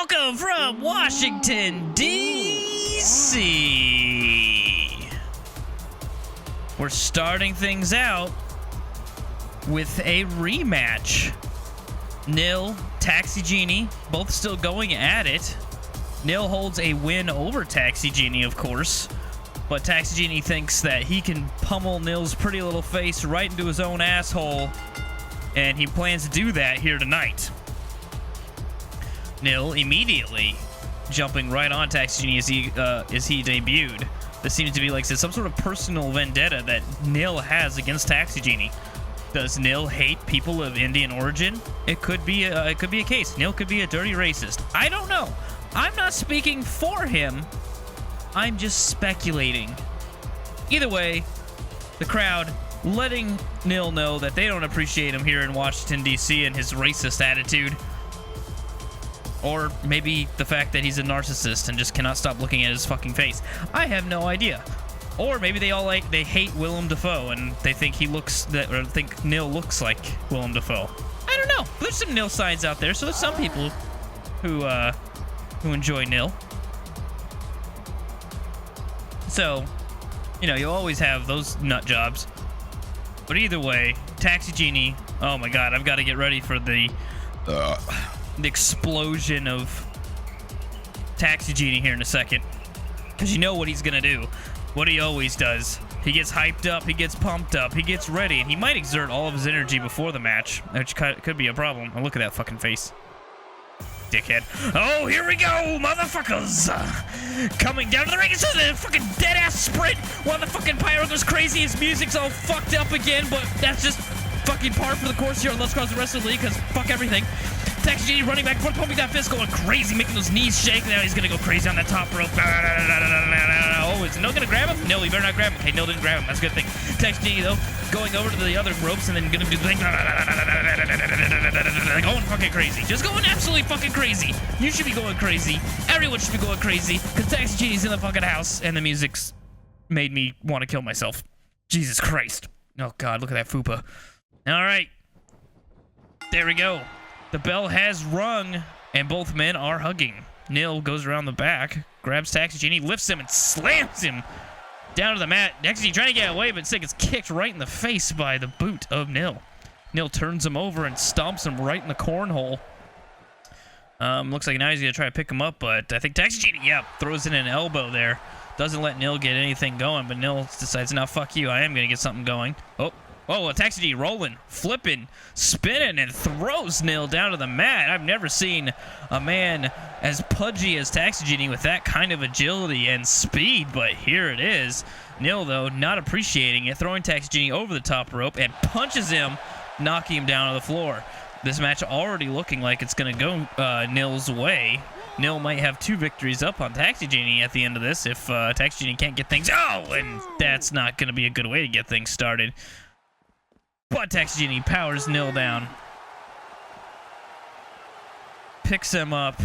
Welcome from Washington, D.C. We're starting things out with a rematch. Nil, Taxi Genie, both still going at it. Nil holds a win over Taxi Genie, of course. But Taxi Genie thinks that he can pummel Nil's pretty little face right into his own asshole. And he plans to do that here tonight. Nil immediately jumping right on Taxi Genie as he debuted. This seems to be like some sort of personal vendetta that Nil has against Taxi Genie. Does Nil hate people of Indian origin? It could be a case. Nil could be a dirty racist. I don't know. I'm not speaking for him. I'm just speculating. Either way, the crowd letting Nil know that they don't appreciate him here in Washington, D.C. and his racist attitude. Or maybe the fact that he's a narcissist and just cannot stop looking at his fucking face. I have no idea. Or maybe they hate Willem Dafoe and they think think Nil looks like Willem Dafoe. I don't know. There's some Nil signs out there, so there's some people who enjoy Nil. So, you know, you'll always have those nut jobs. But either way, Taxi Genie, oh my god, I've got to get ready for the explosion of Taxi Genie here in a second. Because you know what he's going to do. What he always does. He gets hyped up, he gets pumped up, he gets ready, and he might exert all of his energy before the match, which could be a problem. Oh, look at that fucking face. Dickhead. Oh, here we go, motherfuckers! Coming down to the ring, it's a fucking dead-ass sprint while the fucking pyro goes crazy. His music's all fucked up again, but that's just fucking par for the course here on Let's Cross the Rest of the League, because fuck everything. Taxi Genie running back, front pumping that fist, going crazy, making those knees shake. Now he's gonna go crazy on that top rope. Oh, is Nil gonna grab him? No, he better not grab him. Okay, Nil didn't grab him. That's a good thing. Taxi Genie, though, going over to the other ropes and then gonna do the thing. Going fucking crazy. Just going absolutely fucking crazy. You should be going crazy. Everyone should be going crazy, because Taxi Genie's in the fucking house, and the music's made me want to kill myself. Jesus Christ. Oh, God, look at that fupa. All right. There we go. The bell has rung, and both men are hugging. Nil goes around the back, grabs Taxi Genie, lifts him, and slams him down to the mat. Taxi Genie trying to get away, but instead gets kicked right in the face by the boot of Nil. Nil turns him over and stomps him right in the cornhole. Looks like now he's going to try to pick him up, but I think Taxi Genie, throws in an elbow there. Doesn't let Nil get anything going, but Nil decides, no, fuck you, I am going to get something going. Oh, Taxi Genie rolling, flipping, spinning, and throws Nil down to the mat. I've never seen a man as pudgy as Taxi Genie with that kind of agility and speed, but here it is. Nil, though, not appreciating it, throwing Taxi Genie over the top rope and punches him, knocking him down to the floor. This match already looking like it's going to go Nil's way. Nil might have 2 victories up on Taxi Genie at the end of this if Taxi Genie can't get things... Oh, and that's not going to be a good way to get things started. But Taxi Genie powers Nil down. Picks him up.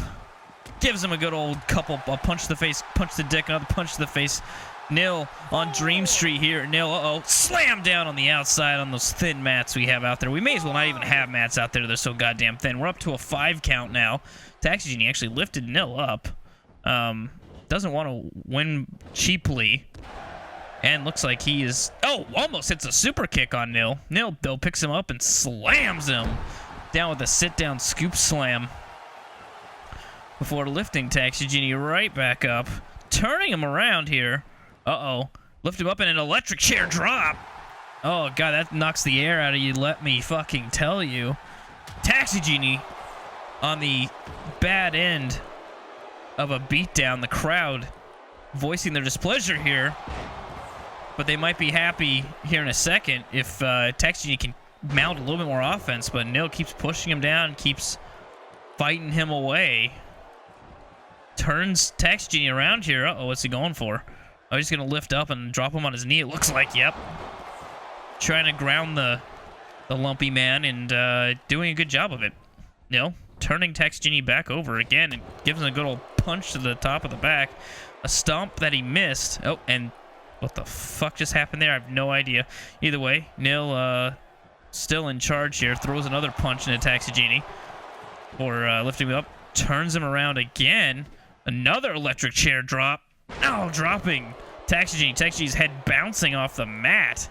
Gives him a good old couple, a punch to the face, punch to the dick, another punch to the face. Nil on Dream Street here. Nil, slam down on the outside on those thin mats we have out there. We may as well not even have mats out there. They're so goddamn thin. We're up to a 5 count now. Taxi Genie actually lifted Nil up. Doesn't want to win cheaply. And looks like he is... Oh, almost hits a super kick on Nil. Nil, though, picks him up and slams him down with a sit-down scoop slam before lifting Taxi Genie right back up, turning him around here. Lift him up in an electric chair drop. Oh, God, that knocks the air out of you, let me fucking tell you. Taxi Genie on the bad end of a beatdown. The crowd voicing their displeasure here. But they might be happy here in a second if Taxi Genie can mount a little bit more offense. But Nil keeps pushing him down, keeps fighting him away. Turns Taxi Genie around here. What's he going for? Oh, he's going to lift up and drop him on his knee, it looks like. Yep. Trying to ground the lumpy man and doing a good job of it. Nil turning Taxi Genie back over again and gives him a good old punch to the top of the back. A stomp that he missed. Oh, and... what the fuck just happened there? I have no idea. Either way, Nil still in charge here. Throws another punch into Taxi Genie. Or lifting him up. turns him around again. Another electric chair drop. Oh, dropping Taxi Genie. Taxi Genie's head bouncing off the mat.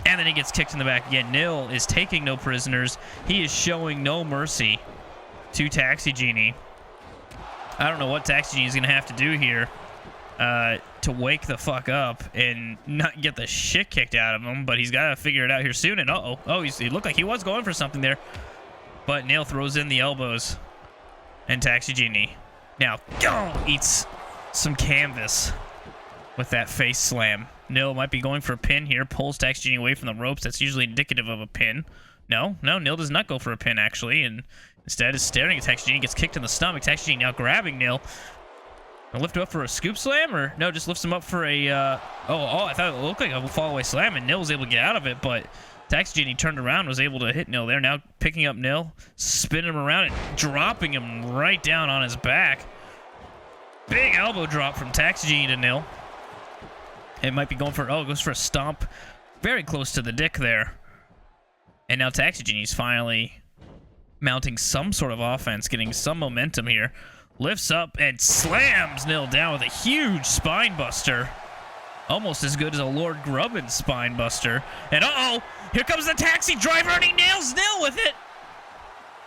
And then he gets kicked in the back again. Nil is taking no prisoners. He is showing no mercy to Taxi Genie. I don't know what Taxi Genie is going to have to do here to wake the fuck up and not get the shit kicked out of him, but he's got to figure it out here soon. And he looked like he was going for something there, but Nil throws in the elbows, and Taxi Genie now eats some canvas with that face slam. Nil might be going for a pin here, pulls Taxi Genie away from the ropes. That's usually indicative of a pin. No, Nil does not go for a pin, actually, and instead is staring at Taxi Genie, gets kicked in the stomach. Taxi Genie now grabbing Nil. Lift him up for a scoop slam, or no, just lifts him up for a, I thought it looked like a fall away slam, and Nil was able to get out of it, but Taxi Genie turned around, was able to hit Nil there. Now picking up Nil, spinning him around, and dropping him right down on his back. Big elbow drop from Taxi Genie to Nil. It might be going for, goes for a stomp. Very close to the dick there. And now Taxi Genie's finally mounting some sort of offense, getting some momentum here. Lifts up and slams Nil down with a huge spine buster. Almost as good as a Lord Grubbin spine buster. And here comes the taxi driver, and he nails Nil with it.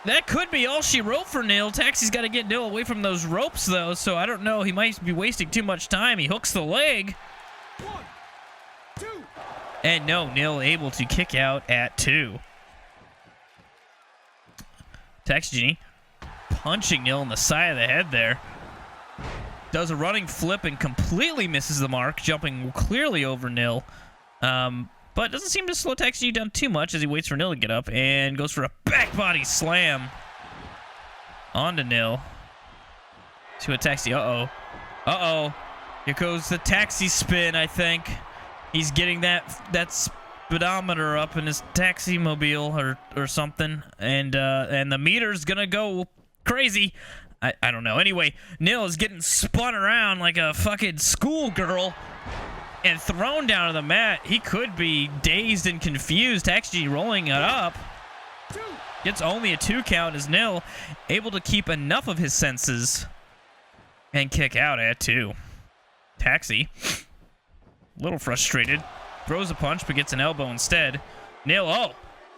That could be all she wrote for Nil. Taxi's got to get Nil away from those ropes, though, so I don't know. He might be wasting too much time. He hooks the leg. 1, 2. And no, Nil able to kick out at 2. Taxi Genie punching Nil in the side of the head there. Does a running flip and completely misses the mark, jumping clearly over Nil. But doesn't seem to slow Taxi Genie down too much as he waits for Nil to get up and goes for a back body slam onto Nil. See what Taxi, Here goes the taxi spin, I think. He's getting that speedometer up in his taxi mobile or something. And the meter's gonna go crazy. I don't know. Anyway, Nil is getting spun around like a fucking schoolgirl and thrown down to the mat. He could be dazed and confused. Taxi Genie rolling it up. Gets only a 2 count as Nil able to keep enough of his senses and kick out at 2. Taxi, a little frustrated, throws a punch but gets an elbow instead. Nil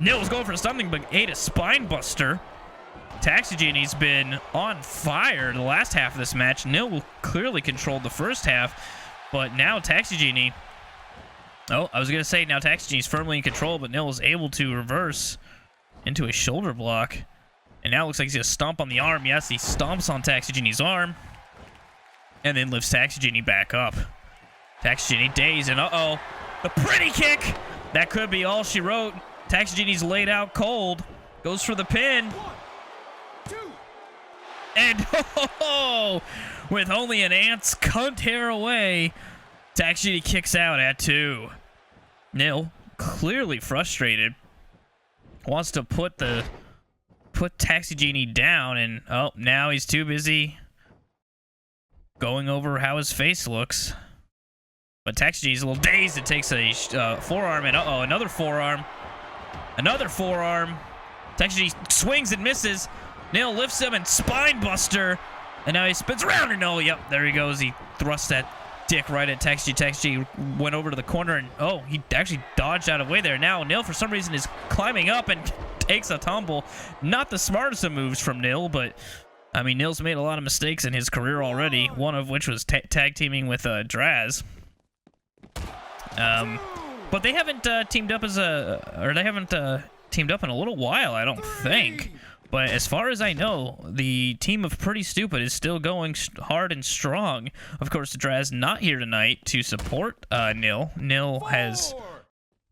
was going for something but ate a spine buster. Taxi Genie's been on fire the last half of this match. Nil clearly controlled the first half, but now Taxi Genie... I was going to say now Taxi Genie's firmly in control, but Nil was able to reverse into a shoulder block. And now it looks like he's going to stomp on the arm. Yes, he stomps on Taxi Genie's arm. And then lifts Taxi Genie back up. Taxi Genie dazed, and the pretty kick! That could be all she wrote. Taxi Genie's laid out cold. Goes for the pin. 1, 2. And with only an ant's cunt hair away, Taxi Genie kicks out at 2. Nil, clearly frustrated, wants to put Taxi Genie down, and now he's too busy going over how his face looks. But Taxi Genie's a little dazed. It takes a forearm, and another forearm. Another forearm. Taxi Genie swings and misses. Nil lifts him and spine buster. And now he spins around, and yep, there he goes. He thrusts that dick right at Taxi Genie. Taxi Genie went over to the corner, and he actually dodged out of the way there. Now Nil, for some reason, is climbing up and takes a tumble. Not the smartest of moves from Nil, but I mean, Nil's made a lot of mistakes in his career already, one of which was tag teaming with Draz. But they haven't teamed up teamed up in a little while, I don't think. But as far as I know, the team of Pretty Stupid is still going hard and strong. Of course, Draz not here tonight to support Nil. Nil has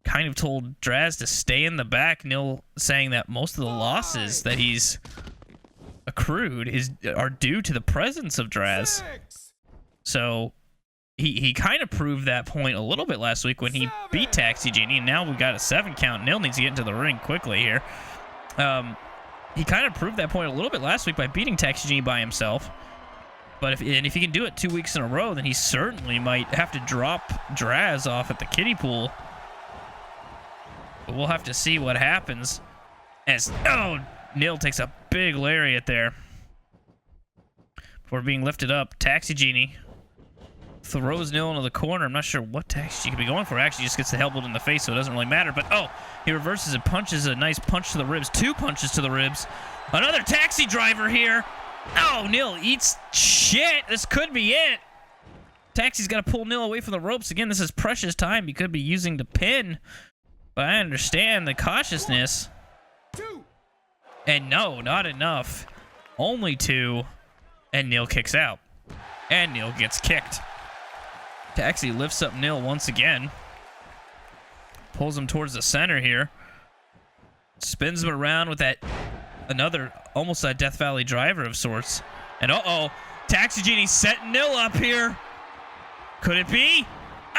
kind of told Draz to stay in the back. Nil saying that most of the losses that he's accrued are due to the presence of Draz. So he kind of proved that point a little bit last week when he beat Taxi Genie, and now we got a 7 count. Nil needs to get into the ring quickly here. He kind of proved that point a little bit last week by beating Taxi Genie by himself. But if he can do it 2 weeks in a row, then he certainly might have to drop Draz off at the kiddie pool. But we'll have to see what happens. As Nil takes a big lariat there. before being lifted up. Taxi Genie throws Nil into the corner. I'm not sure what Taxi Genie could be going for. Actually, just gets the elbow in the face, so it doesn't really matter. But, oh, he reverses and punches a nice punch to the ribs. 2 punches to the ribs. Another taxi driver here. Oh, Nil eats shit. This could be it. Taxi's got to pull Nil away from the ropes. Again, this is precious time he could be using to pin. But I understand the cautiousness. 2. And no, not enough. Only 2. And Nil kicks out. And Nil gets kicked. Taxi lifts up Nil once again. Pulls him towards the center here. Spins him around with that another almost a Death Valley driver of sorts. And uh-oh, Taxi Genie setting Nil up here. Could it be?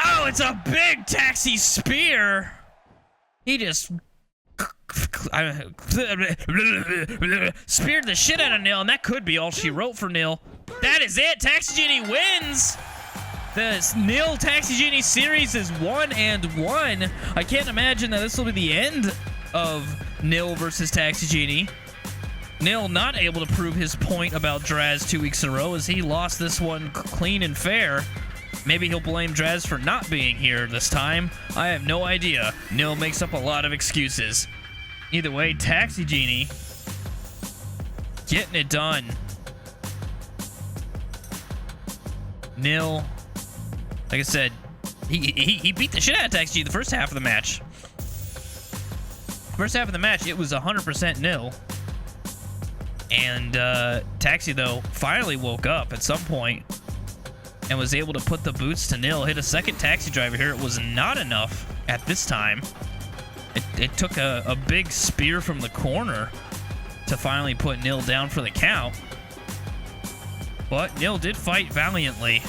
Oh, it's a big Taxi spear. He just speared the shit out of Nil, and that could be all she wrote for Nil. That is it. Taxi Genie wins. The Nil Taxi Genie series is 1-1. I can't imagine that this will be the end of Nil versus Taxi Genie. Nil not able to prove his point about Draz 2 weeks in a row as he lost this one clean and fair. Maybe he'll blame Draz for not being here this time. I have no idea. Nil makes up a lot of excuses. Either way, Taxi Genie getting it done. Nil, like I said, he beat the shit out of Taxi Genie the first half of the match. First half of the match, it was 100% Nil. And Taxi, though, finally woke up at some point and was able to put the boots to Nil. Hit a second taxi driver here. It was not enough at this time. It took a big spear from the corner to finally put Nil down for the count. But Nil did fight valiantly.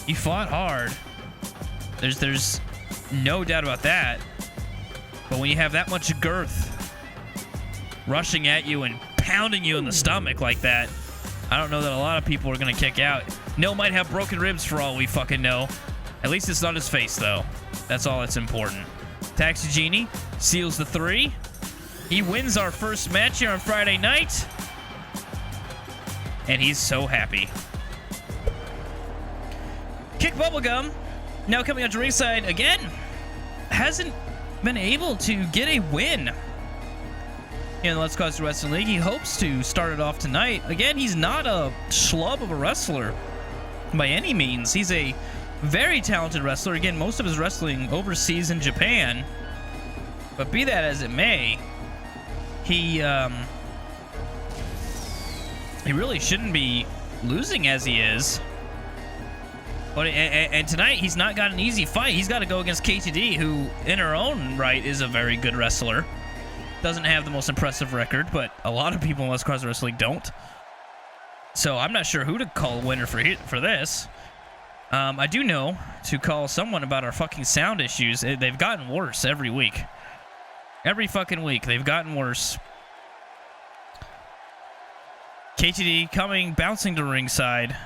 He fought hard. There's no doubt about that. But when you have that much girth rushing at you and pounding you in the stomach like that, I don't know that a lot of people are going to kick out. Nil might have broken ribs for all we fucking know. At least it's not his face, though. That's all that's important. Taxi Genie seals the 3. He wins our first match here on Friday night. And he's so happy. Kick Bubblegum, now coming out to ringside again, hasn't been able to get a win in the Let's Cause Wrestling League. He hopes to start it off tonight. Again, he's not a schlub of a wrestler by any means. He's a very talented wrestler. Again, most of his wrestling overseas in Japan. But be that as it may, he really shouldn't be losing as he is. But and tonight, he's not got an easy fight. He's got to go against KTD, who, in her own right, is a very good wrestler. Doesn't have the most impressive record, but a lot of people in Let's Cause Wrestling don't. So I'm not sure who to call a winner for this. I do know to call someone about our fucking sound issues. They've gotten worse every week. Every fucking week, they've gotten worse. KTD coming, bouncing to ringside.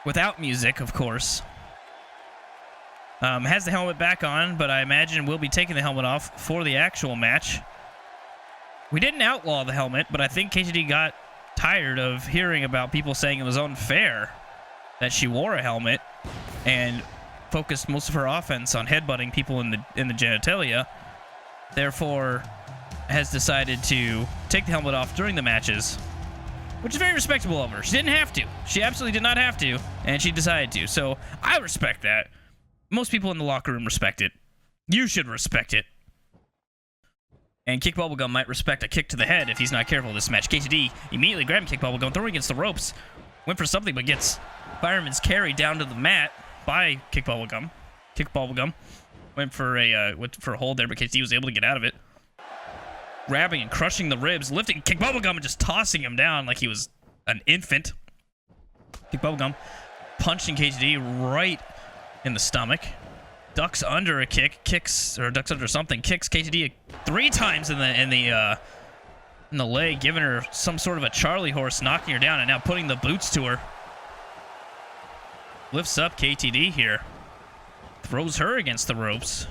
Without music, of course. Has the helmet back on, but I imagine we'll be taking the helmet off for the actual match. We didn't outlaw the helmet, but I think KTD got tired of hearing about people saying it was unfair that she wore a helmet and focused most of her offense on headbutting people in the genitalia. Therefore, has decided to take the helmet off during the matches, which is very respectable of her. She didn't have to. She absolutely did not have to, and she decided to. So I respect that. Most people in the locker room respect it. You should respect it. And Kick Bubblegum might respect a kick to the head if he's not careful this match. KTD immediately grabbing Kick Bubblegum, throwing against the ropes. Went for something, but gets Fireman's carry down to the mat by Kick Bubblegum. Kick Bubblegum went for a hold there, but KTD was able to get out of it. Grabbing and crushing the ribs, lifting Kick Bubblegum and just tossing him down like he was an infant. Kick Bubblegum punching KTD right in the stomach. Ducks under a kick, ducks under something, kicks KTD 3 times in the leg, giving her some sort of a Charlie horse, knocking her down, and now putting the boots to her. Lifts up KTD here. Throws her against the ropes.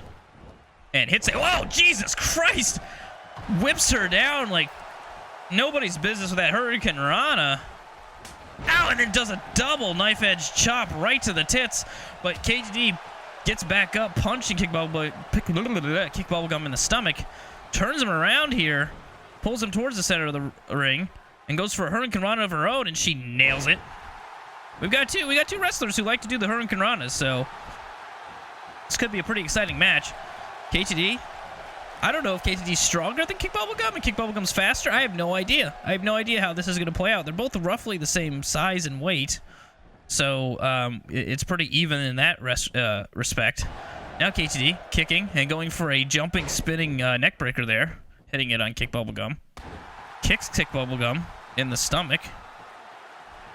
And hits it. Whoa, Jesus Christ! Whips her down like nobody's business with that Hurricane Rana. Ow, and then does a double knife edge chop right to the tits. But KTD gets back up, punching Kick Bubblegum in the stomach. Turns him around here, pulls him towards the center of the ring, and goes for a Hurricane Rana of her own, and she nails it. We got two wrestlers who like to do the Hurricane Ranas, so this could be a pretty exciting match. KTD, I don't know if KTD's stronger than Kick Bubblegum and Kick Bubblegum's faster. I have no idea. I have no idea how this is going to play out. They're both roughly the same size and weight, so it's pretty even in that respect. Now KTD kicking and going for a jumping, spinning neck breaker there, hitting it on Kick Bubblegum. Kicks Kick Bubblegum in the stomach.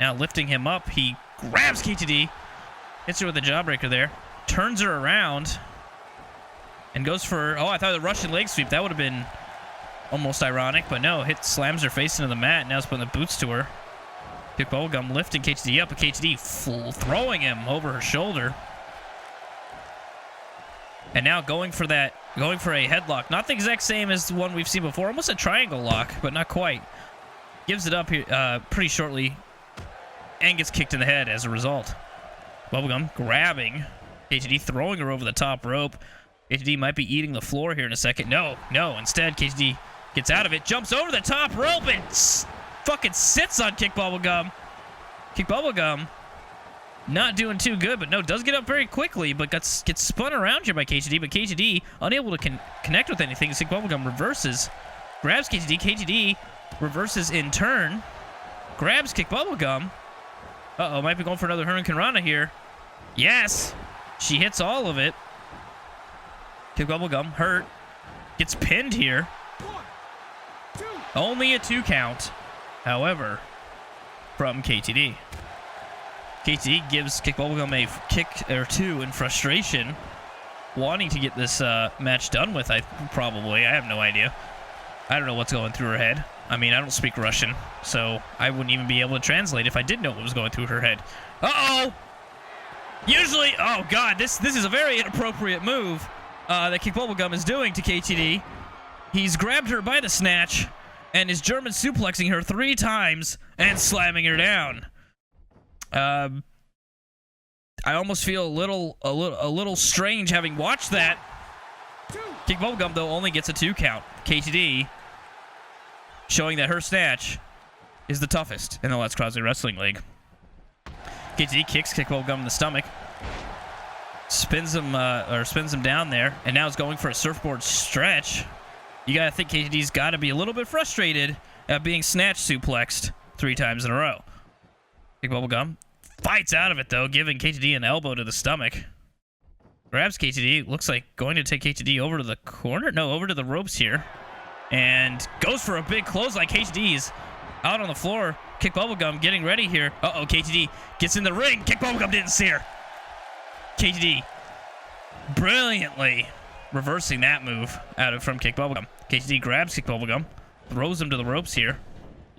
Now lifting him up, he grabs KTD, hits her with a jawbreaker there, turns her around, and goes for, oh, I thought the Russian leg sweep. That would have been almost ironic, but no, slams her face into the mat. Now it's putting the boots to her. Kick Bubblegum lifting KTD up, but KTD throwing him over her shoulder. And now going for a headlock. Not the exact same as the one we've seen before. Almost a triangle lock, but not quite. Gives it up here pretty shortly and gets kicked in the head as a result. Bubblegum grabbing KTD, throwing her over the top rope. KTD might be eating the floor here in a second. No. Instead, KTD gets out of it, jumps over the top rope, and fucking sits on Kick Bubblegum. Kick Bubblegum not doing too good, but no, does get up very quickly, but gets spun around here by KTD, but KTD unable to connect with anything. Kick Bubblegum reverses, grabs KTD. KTD reverses in turn, grabs Kick Bubblegum. Uh-oh, might be going for another Hurricane Rana here. Yes, she hits all of it. Kick Bubblegum hurt, gets pinned here. 1, 2. Only a 2 count, however, from KTD. KTD gives Kick Bubblegum a kick or two in frustration, wanting to get this match done with. I have no idea. I don't know what's going through her head. I mean, I don't speak Russian, so I wouldn't even be able to translate if I did know what was going through her head. Uh-oh! Usually, oh god, this is a very inappropriate move that Kick Bubblegum is doing to KTD. He's grabbed her by the snatch and is German suplexing her 3 times and slamming her down. I almost feel a little strange having watched that. Kick Bubblegum, though, only gets a 2 count. KTD showing that her snatch is the toughest in the Let's Crosby Wrestling League. KTD kicks Kick Bubblegum in the stomach, spins him down there, and now is going for a surfboard stretch. You gotta think KTD's got to be a little bit frustrated at being snatch suplexed 3 times in a row. Kick Bubblegum fights out of it, though, giving KTD an elbow to the stomach. Grabs KTD, looks like going to take KTD over to the corner. No, over to the ropes here. And goes for a big clothesline. KTD's out on the floor. Kick Bubblegum getting ready here. Uh-oh, KTD gets in the ring. Kick Bubblegum didn't see her. KTD brilliantly reversing that move from Kick Bubblegum. KTD grabs Kick Bubblegum, throws him to the ropes here,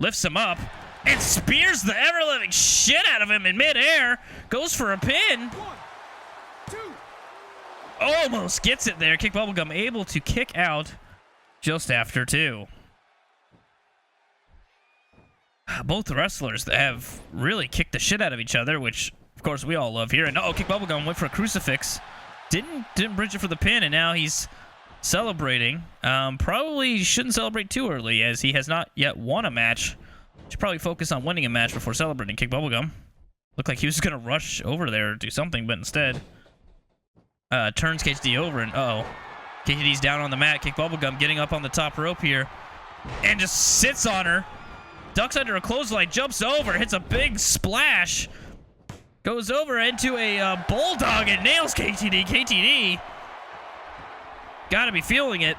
lifts him up, and spears the ever-living shit out of him in midair. Goes for a pin. 1, 2. Almost gets it there. Kick Bubblegum able to kick out just after 2. Both wrestlers that have really kicked the shit out of each other, which, of course, we all love here. And Kick Bubblegum went for a crucifix. Didn't bridge it for the pin, and now he's celebrating. Probably shouldn't celebrate too early, as he has not yet won a match. Should probably focus on winning a match before celebrating. Kick Bubblegum looked like he was gonna rush over there or do something, but instead turns KTD over, and KTD's down on the mat. Kick Bubblegum getting up on the top rope here and just sits on her, ducks under a clothesline, jumps over, hits a big splash, goes over into a bulldog and nails KTD. KTD gotta be feeling it.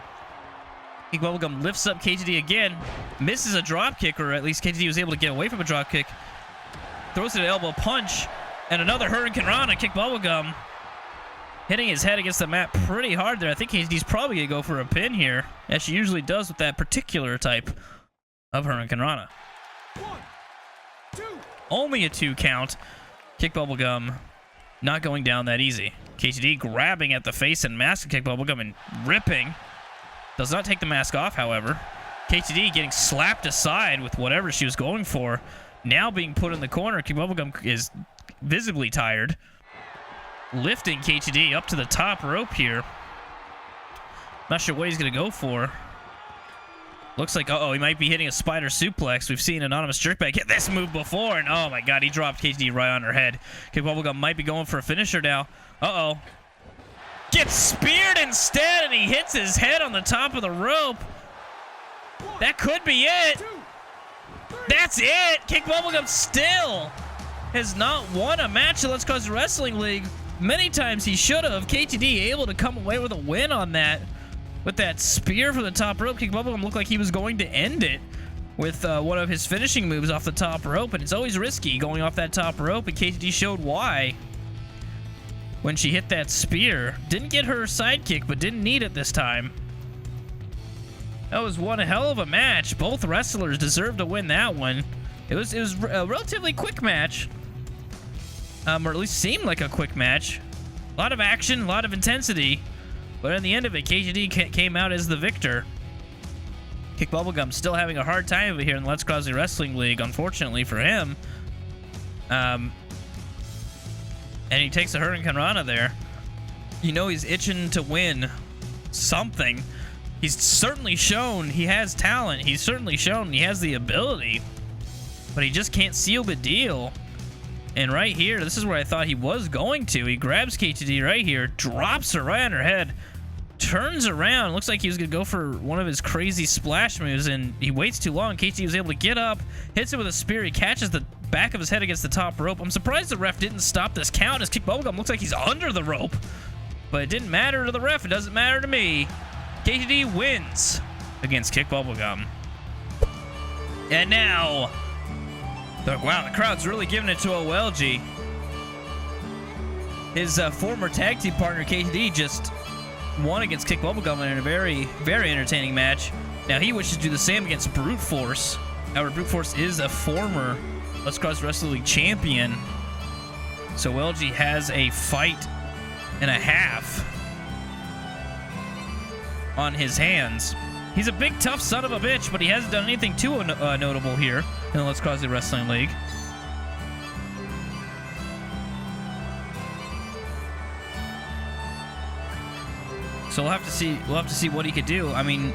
Kick Bubblegum lifts up KTD again, misses a drop kick, or at least KTD was able to get away from a drop kick. Throws it an elbow punch and another Hurricane Rana. Kick Bubblegum hitting his head against the mat pretty hard there. I think KTD's probably gonna go for a pin here, as she usually does with that particular type of Hurricane Rana. 1, 2. Only a 2 count. Kick Bubblegum not going down that easy. KTD grabbing at the face and mask of Kick Bubblegum and ripping. Does not take the mask off, however. KTD getting slapped aside with whatever she was going for Now being put in the corner, Bubblegum is visibly tired. Lifting KTD up to the top rope here. Not sure what he's going to go for. Looks like, uh-oh, he might be hitting a spider suplex. We've seen Anonymous Jerkbag hit this move before, and oh my god, he dropped KTD right on her head. Bubblegum might be going for a finisher now. Uh-oh. Gets speared instead, and he hits his head on the top of the rope. That could be it. That's it. Bubblegum still has not won a match in Let's Cause Wrestling League. Many times he should have. KTD able to come away with a win on that. With that spear from the top rope, Bubblegum looked like he was going to end it with one of his finishing moves off the top rope, and it's always risky going off that top rope, and KTD showed why when she hit that spear. Didn't get her sidekick, but didn't need it this time. That was one hell of a match. Both wrestlers deserved to win that one. It was a relatively quick match, or at least seemed like a quick match. A lot of action, a lot of intensity. But in the end of it, KTD came out as the victor. Bubblegum still having a hard time over here in the Let's Cause Wrestling League, unfortunately for him. And he takes a Hurricane Rana there. You know he's itching to win something. He's certainly shown he has talent. He's certainly shown he has the ability. But he just can't seal the deal. And right here, this is where I thought he was going to. He grabs KTD right here, drops her right on her head, turns around. Looks like he was going to go for one of his crazy splash moves, and he waits too long. KTD was able to get up, hits it with a spear. He catches the back of his head against the top rope. I'm surprised the ref didn't stop this count, as Bubblegum looks like he's under the rope. But it didn't matter to the ref. It doesn't matter to me. KTD wins against Bubblegum. And now... wow, the crowd's really giving it to OLG. His former tag team partner, KTD, just won against Bubblegum in a very, very entertaining match. Now he wishes to do the same against Brute Force. However, Brute Force is a former Let's Cause Wrestling League champion. So OLG has a fight and a half on his hands. He's a big, tough son of a bitch, but he hasn't done anything too notable here in the Let's Cause Wrestling League. So we'll have to see. We'll have to see what he could do. I mean,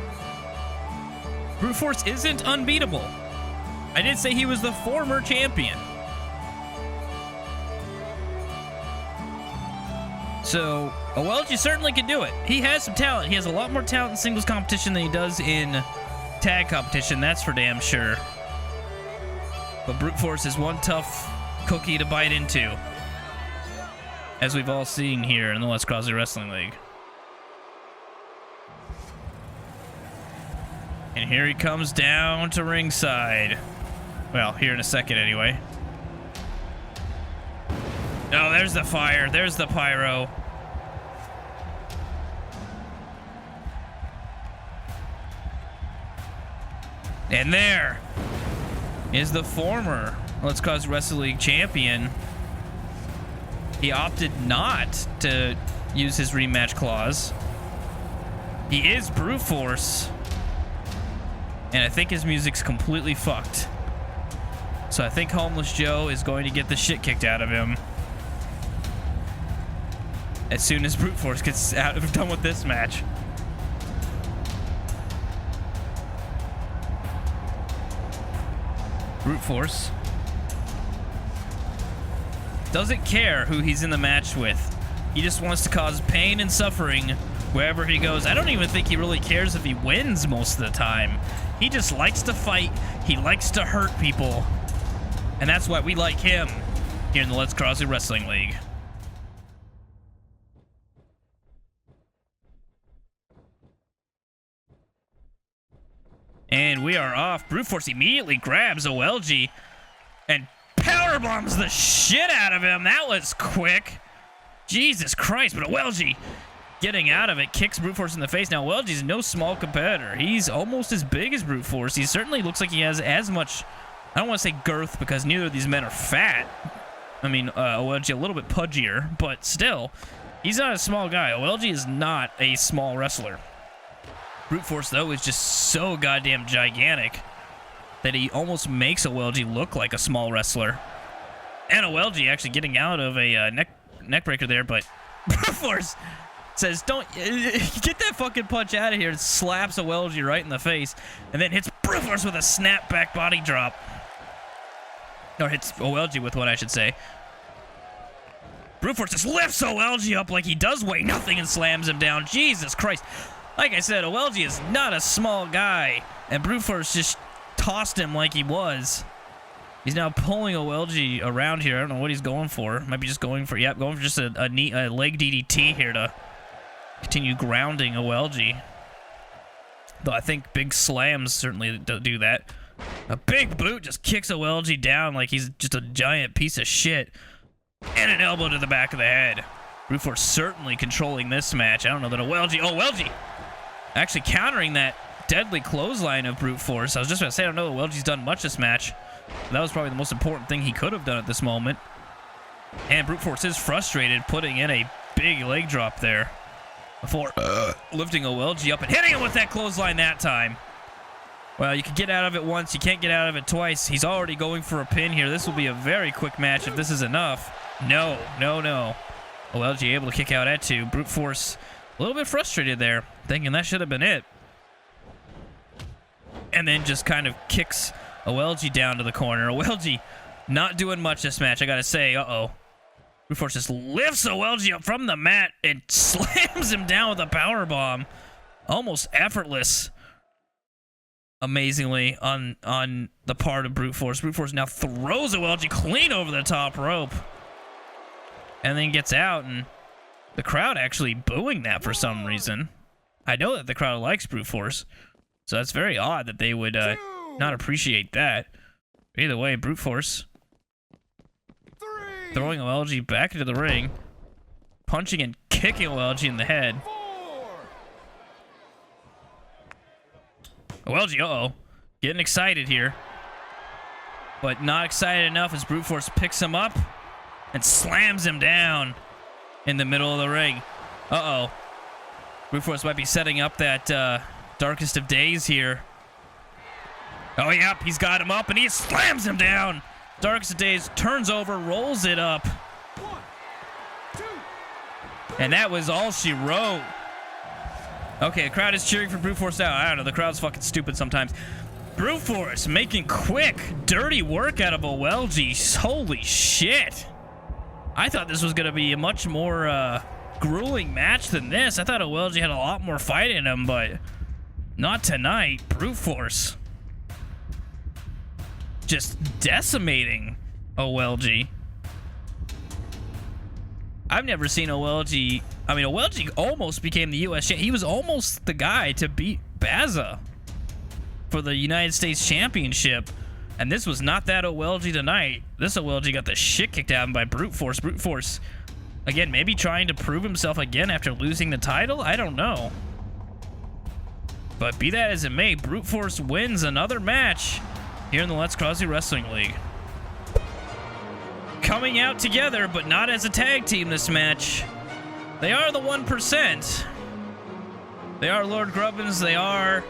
Brute Force isn't unbeatable. I did say he was the former champion. So OLG certainly can do it. He has some talent. He has a lot more talent in singles competition than he does in tag competition. That's for damn sure. But Brute Force is one tough cookie to bite into, as we've all seen here in the Let's Cause Wrestling League. And here he comes down to ringside. Well, here in a second anyway. Oh, there's the fire. There's the pyro. And there is the former Let's Cause Wrestling League champion. He opted not to use his rematch clause. He is Brute Force. And I think his music's completely fucked. So I think Homeless Joe is going to get the shit kicked out of him as soon as Brute Force gets done with this match. Brute Force doesn't care who he's in the match with. He just wants to cause pain and suffering wherever he goes. I don't even think he really cares if he wins most of the time. He just likes to fight. He likes to hurt people. And that's why we like him here in the Let's Cause Wrestling League. And we are off. Brute Force immediately grabs OLG and powerbombs the shit out of him. That was quick. Jesus Christ, but OLG getting out of it, kicks Brute Force in the face. Now, OLG's no small competitor. He's almost as big as Brute Force. He certainly looks like he has as much, I don't want to say girth because neither of these men are fat. I mean, OLG a little bit pudgier, but still, he's not a small guy. OLG is not a small wrestler. Brute Force, though, is just so goddamn gigantic. that he almost makes OLG look like a small wrestler. And OLG actually getting out of a neck breaker there, but Brute Force says, don't get that fucking punch out of here, and slaps OLG right in the face, and then hits Brute Force with a snapback body drop. Or hits OLG with one, I should say. Brute Force just lifts OLG up like he does weigh nothing and slams him down. Jesus Christ. Like I said, OLG is not a small guy, and Brute Force just tossed him like he was. He's now pulling OLG around here. I don't know what he's going for. Might be just going for, yep, going for just a leg DDT here to continue grounding OLG. Though I think big slams certainly don't do that. A big boot just kicks OLG down like he's just a giant piece of shit. And an elbow to the back of the head. Brute Force certainly controlling this match. I don't know that OLG actually countering that deadly clothesline of Brute Force. I was just about to say, I don't know that OLG's done much this match. That was probably the most important thing he could have done at this moment. And Brute Force is frustrated, putting in a big leg drop there before lifting OLG up and hitting him with that clothesline that time. Well, you can get out of it once, you can't get out of it twice. He's already going for a pin here. This will be a very quick match if this is enough. No. OLG able to kick out at 2. Brute Force a little bit frustrated there, thinking that should have been it. And then just kind of kicks OLG down to the corner. OLG not doing much this match, I gotta say. Brute Force just lifts OLG up from the mat and slams him down with a powerbomb. Almost effortless. Amazingly, on the part of Brute Force. Brute Force now throws OLG clean over the top rope. And then gets out, and the crowd actually booing that for some reason. I know that the crowd likes Brute Force, so that's very odd that they would not appreciate that. Either way, Brute Force throwing OLG back into the ring, punching and kicking OLG in the head. OLG, getting excited here. But not excited enough as Brute Force picks him up and slams him down in the middle of the ring. Brute Force might be setting up that darkest of days here. Oh, yep, he's got him up and he slams him down. Darkest of days turns over, rolls it up. 1, 2. And that was all she wrote. Okay, the crowd is cheering for Brute Force now. I don't know, the crowd's fucking stupid sometimes. Brute Force making quick, dirty work out of OLG. Holy shit. I thought this was going to be a much more grueling match than this. I thought OLG had a lot more fight in him, but not tonight. Brute Force just decimating OLG. I've never seen OLG. I mean, OLG almost became the U.S. champion. He was almost the guy to beat Baza for the United States Championship. And this was not that OLG tonight. This OLG got the shit kicked out of him by Brute Force. Brute Force, again, maybe trying to prove himself again after losing the title? I don't know. But be that as it may, Brute Force wins another match here in the Let's Crosley Wrestling League. Coming out together, but not as a tag team this match. They are the 1%. They are Lord Grubbins. They are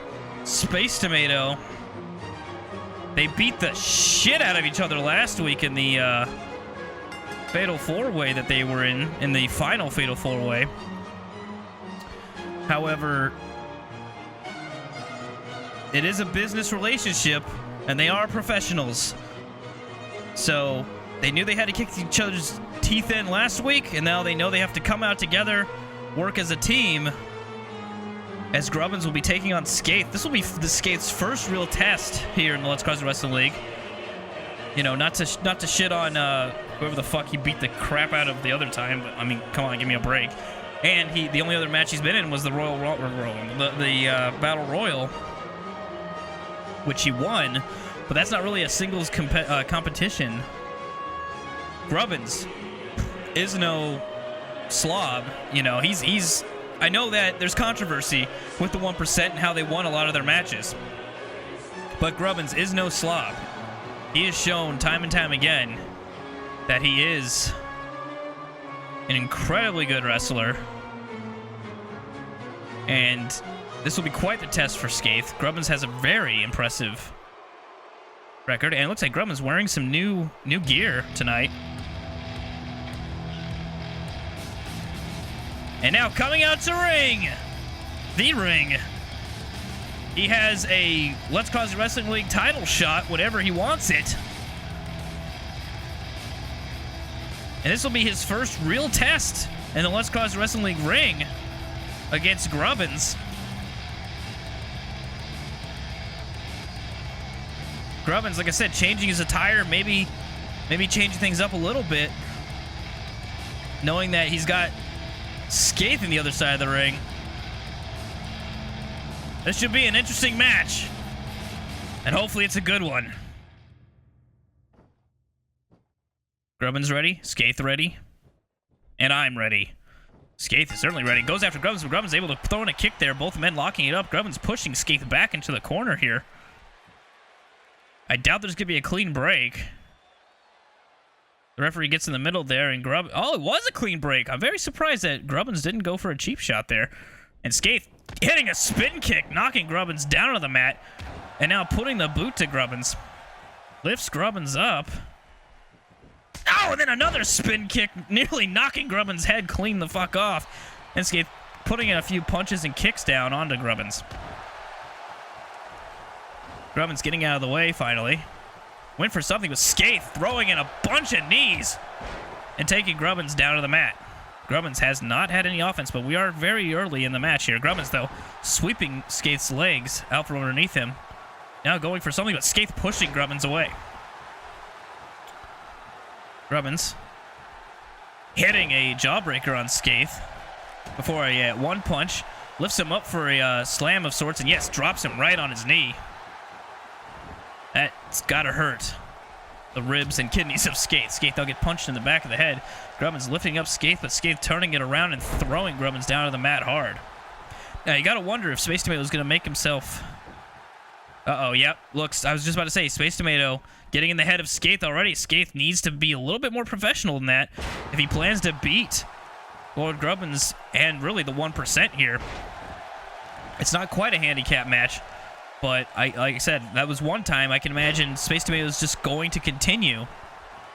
Space Tomato. They beat the shit out of each other last week in the Fatal 4-Way that they were in the final Fatal 4-Way. However, it is a business relationship, and they are professionals. So they knew they had to kick each other's teeth in last week, and now they know they have to come out together, work as a team, as Grubbins will be taking on Skaith. This will be the Skaith's first real test here in the Let's Crosley Wrestling League. You know, not to shit on whoever the fuck he beat the crap out of the other time, but I mean, come on, give me a break. And the only other match he's been in was the Battle Royal, which he won, but that's not really a singles competition. Grubbins is no slob. You know, he's I know that there's controversy with the 1% and how they won a lot of their matches, but Grubbins is no slob. He has shown time and time again that he is an incredibly good wrestler, and this will be quite the test for Skaith. Grubbins has a very impressive record. And it looks like Grubbin's wearing some new gear tonight. And now coming out to ring. The ring. He has a Let's Cause Wrestling League title shot whenever he wants it. And this will be his first real test in the Let's Cause Wrestling League ring against Grubbins. Grubbins, like I said, changing his attire, maybe changing things up a little bit, knowing that he's got Skaith on the other side of the ring. This should be an interesting match, and hopefully it's a good one. Grubbins ready, Skaith ready, and I'm ready. Skaith is certainly ready. Goes after Grubbins, but Grubbins able to throw in a kick there. Both men locking it up. Grubbins pushing Skaith back into the corner here. I doubt there's going to be a clean break. The referee gets in the middle there, and oh, it was a clean break. I'm very surprised that Grubbins didn't go for a cheap shot there. And Skaith hitting a spin kick, knocking Grubbins down to the mat, and now putting the boot to Grubbins. Lifts Grubbins up. Oh, and then another spin kick, nearly knocking Grubbins' head clean the fuck off. And Skaith putting in a few punches and kicks down onto Grubbins. Grubbins getting out of the way, finally. Went for something with Skaith, throwing in a bunch of knees and taking Grubbins down to the mat. Grubbins has not had any offense, but we are very early in the match here. Grubbins, though, sweeping Skaith's legs out from underneath him. Now going for something, but Skaith pushing Grubbins away. Grubbins hitting a jawbreaker on Skaith before a one punch. Lifts him up for a slam of sorts, and yes, drops him right on his knee. That's gotta hurt the ribs and kidneys of Skaith. Skaith, they'll get punched in the back of the head. Grubbins lifting up Skaith, but Skaith turning it around and throwing Grubbins down to the mat hard. Now, you gotta wonder if Space Tomato is gonna make himself... Uh-oh, yep. Looks, I was just about to say, Space Tomato getting in the head of Skaith already. Skaith needs to be a little bit more professional than that if he plans to beat Lord Grubbins and really the 1% here. It's not quite a handicap match. But, like I said, that was one time. I can imagine Space Tomato is just going to continue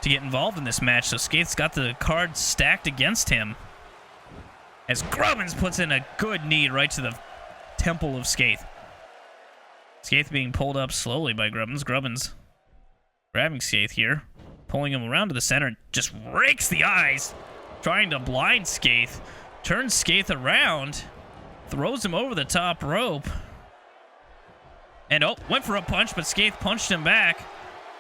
to get involved in this match. So Skaith's got the cards stacked against him. As Grubbins puts in a good knee right to the temple of Skaith. Skaith being pulled up slowly by Grubbins. Grubbins grabbing Skaith here. Pulling him around to the center. Just rakes the eyes. Trying to blind Skaith. Turns Skaith around. Throws him over the top rope. And, oh, went for a punch, but Skaith punched him back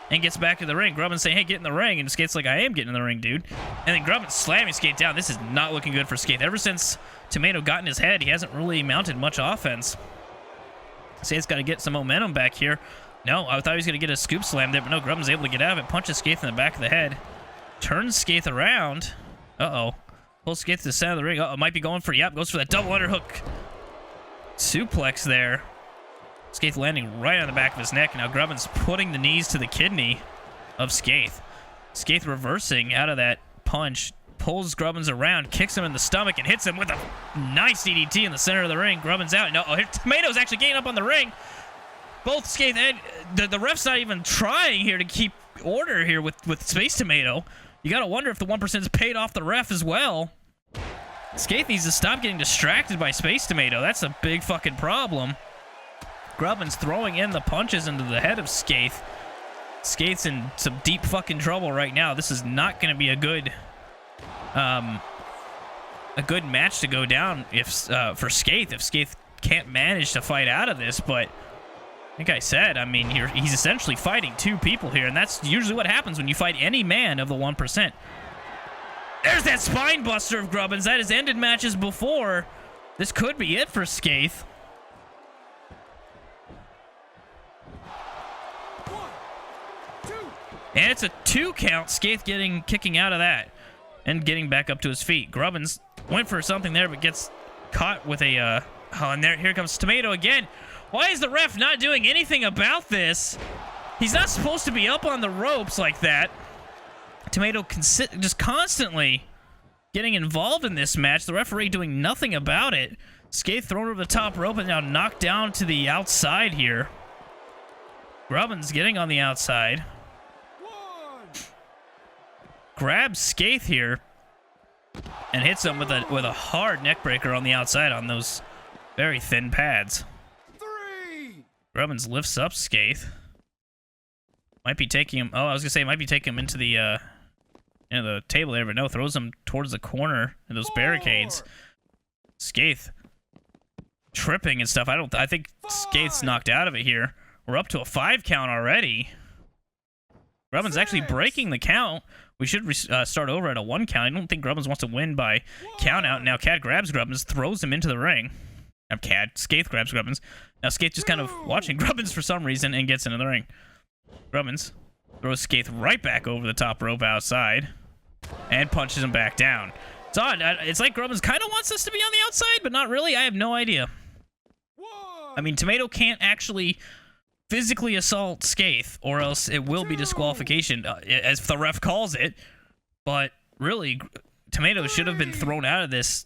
and gets back to the ring. Grubbins saying, hey, get in the ring. And Skaith's like, I am getting in the ring, dude. And then Grubbins slamming Skaith down. This is not looking good for Skaith. Ever since Tomato got in his head, he hasn't really mounted much offense. Skaith's got to get some momentum back here. No, I thought he was going to get a scoop slam there, but no, Grubbins able to get out of it. Punches Skaith in the back of the head. Turns Skaith around. Uh-oh. Pulls Skaith to the center of the ring. Uh-oh, might be going for, yep, goes for that double underhook suplex there. Skaith landing right on the back of his neck. Now Grubbins putting the knees to the kidney of Skaith. Skaith reversing out of that punch. Pulls Grubbins around, kicks him in the stomach, and hits him with a nice DDT in the center of the ring. Grubbins out. No, oh, Tomato's actually getting up on the ring. Both Skaith and the ref's not even trying here to keep order here with Space Tomato. You got to wonder if the 1%'s paid off the ref as well. Skaith needs to stop getting distracted by Space Tomato. That's a big fucking problem. Grubbins throwing in the punches into the head of Skaith. Skaith's in some deep fucking trouble right now. This is not going to be a good match to go down if for Skaith if Skaith can't manage to fight out of this. But like I said, I mean, he's essentially fighting two people here, and that's usually what happens when you fight any man of the 1%. There's that spine buster of Grubbins. That has ended matches before. This could be it for Skaith. And it's a 2 count. Skaith kicking out of that and getting back up to his feet. Grubbins went for something there, but gets caught with a oh, and here comes Tomato again. Why is the ref not doing anything about this? He's not supposed to be up on the ropes like that. Tomato just constantly getting involved in this match. The referee doing nothing about it. Skaith thrown over the top rope and now knocked down to the outside here. Grubbins getting on the outside. 1. Grabs Skaith here and hits him with a hard neck breaker on the outside on those very thin pads. 3. Grubbins lifts up Skaith. Might be taking him. Oh, I was gonna say might be taking him into the table there, but no, throws him towards the corner of those 4. barricades. Skaith tripping and stuff. I think Skaith's knocked out of it here. We're up to a 5 count already. Grubbins actually 6. breaking the count. We should start over at a 1 count. I don't think Grubbins wants to win by count out. Now Khad grabs Grubbins, throws him into the ring. Skaith grabs Grubbins. Now Skaith just kind of watching Grubbins for some reason and gets into the ring. Grubbins throws Skaith right back over the top rope outside and punches him back down. It's odd. It's like Grubbins kind of wants us to be on the outside, but not really. I have no idea. 1. I mean, Tomato can't actually physically assault Skaith, or else it will be disqualification, as the ref calls it. But really, Tomato should have been thrown out of this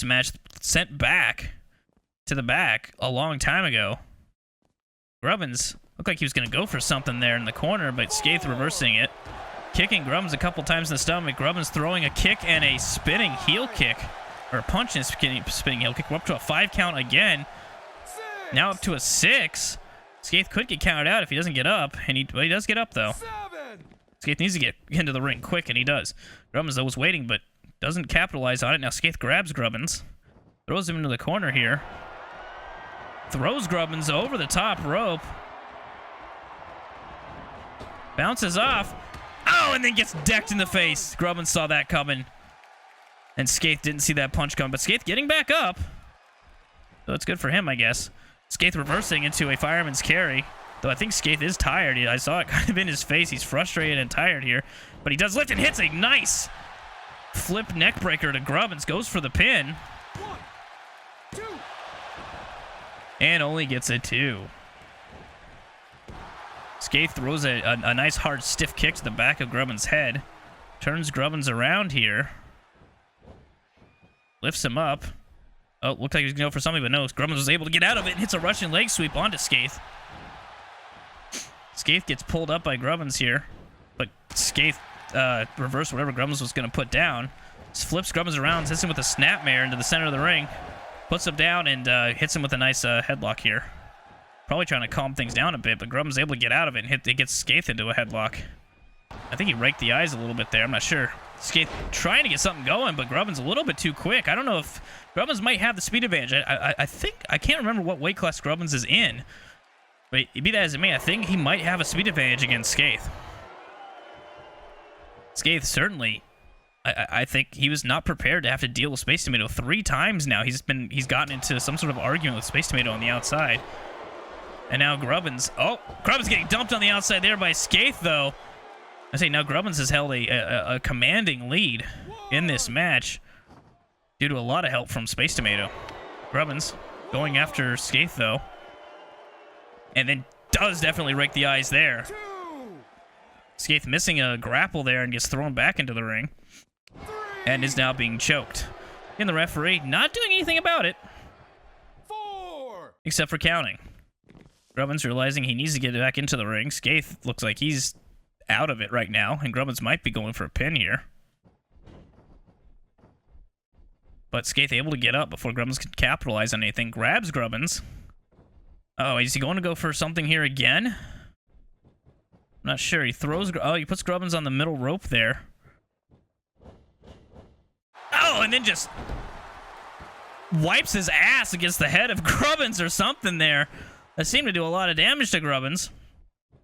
match, sent back to the back a long time ago. Grubbins looked like he was going to go for something there in the corner, but Skaith reversing it. Kicking Grubbins a couple times in the stomach. Grubbins throwing a kick and a spinning heel kick. Or a punch and spinning heel kick. We're up to a 5 count again. 6. Now up to a 6. Skaith could get counted out if he doesn't get up. And he does get up, though. 7. Skaith needs to get into the ring quick, and he does. Grubbins, though, was waiting, but doesn't capitalize on it. Now Skaith grabs Grubbins. Throws him into the corner here. Throws Grubbins over the top rope. Bounces off. Oh, and then gets decked in the face. Grubbins saw that coming. And Skaith didn't see that punch coming. But Skaith getting back up. So it's good for him, I guess. Skaith reversing into a fireman's carry. Though I think Skaith is tired. I saw it kind of in his face. He's frustrated and tired here. But he does lift and hits a nice flip neck breaker to Grubbins. Goes for the pin. 1, 2. And only gets a 2. Skaith throws a nice hard stiff kick to the back of Grubbins' head. Turns Grubbins around here. Lifts him up. Oh, looked like he was going to go for something, but no. Grubbins was able to get out of it and hits a Russian leg sweep onto Skaith. Skaith gets pulled up by Grubbins here. But Skaith reversed whatever Grubbins was going to put down. Just flips Grubbins around, hits him with a snapmare into the center of the ring. Puts him down and hits him with a nice headlock here. Probably trying to calm things down a bit, but Grubbins able to get out of it and gets Skaith into a headlock. I think he raked the eyes a little bit there. I'm not sure. Skaith trying to get something going, but Grubbins a little bit too quick. I don't know if Grubbins might have the speed advantage. I think I can't remember what weight class Grubbins is in, but be that as it may, I think he might have a speed advantage against Skaith. Skaith certainly. I think he was not prepared to have to deal with Space Tomato 3 times now. He's gotten into some sort of argument with Space Tomato on the outside. And now Grubbins. Oh, Grubbins getting dumped on the outside there by Skaith, though. I say now Grubbins has held a commanding lead in this match due to a lot of help from Space Tomato. Grubbins going after Skaith, though. And then does definitely rake the eyes there. 2. Skaith missing a grapple there and gets thrown back into the ring. 3. And is now being choked. And the referee not doing anything about it. 4. Except for counting. Grubbins realizing he needs to get back into the ring. Skaith looks like he's out of it right now, and Grubbins might be going for a pin here. But Skaith able to get up before Grubbins can capitalize on anything. Grabs Grubbins. Oh, is he going to go for something here again? I'm not sure. He throws... Oh, he puts Grubbins on the middle rope there. Oh, and then just wipes his ass against the head of Grubbins or something there. That seemed to do a lot of damage to Grubbins.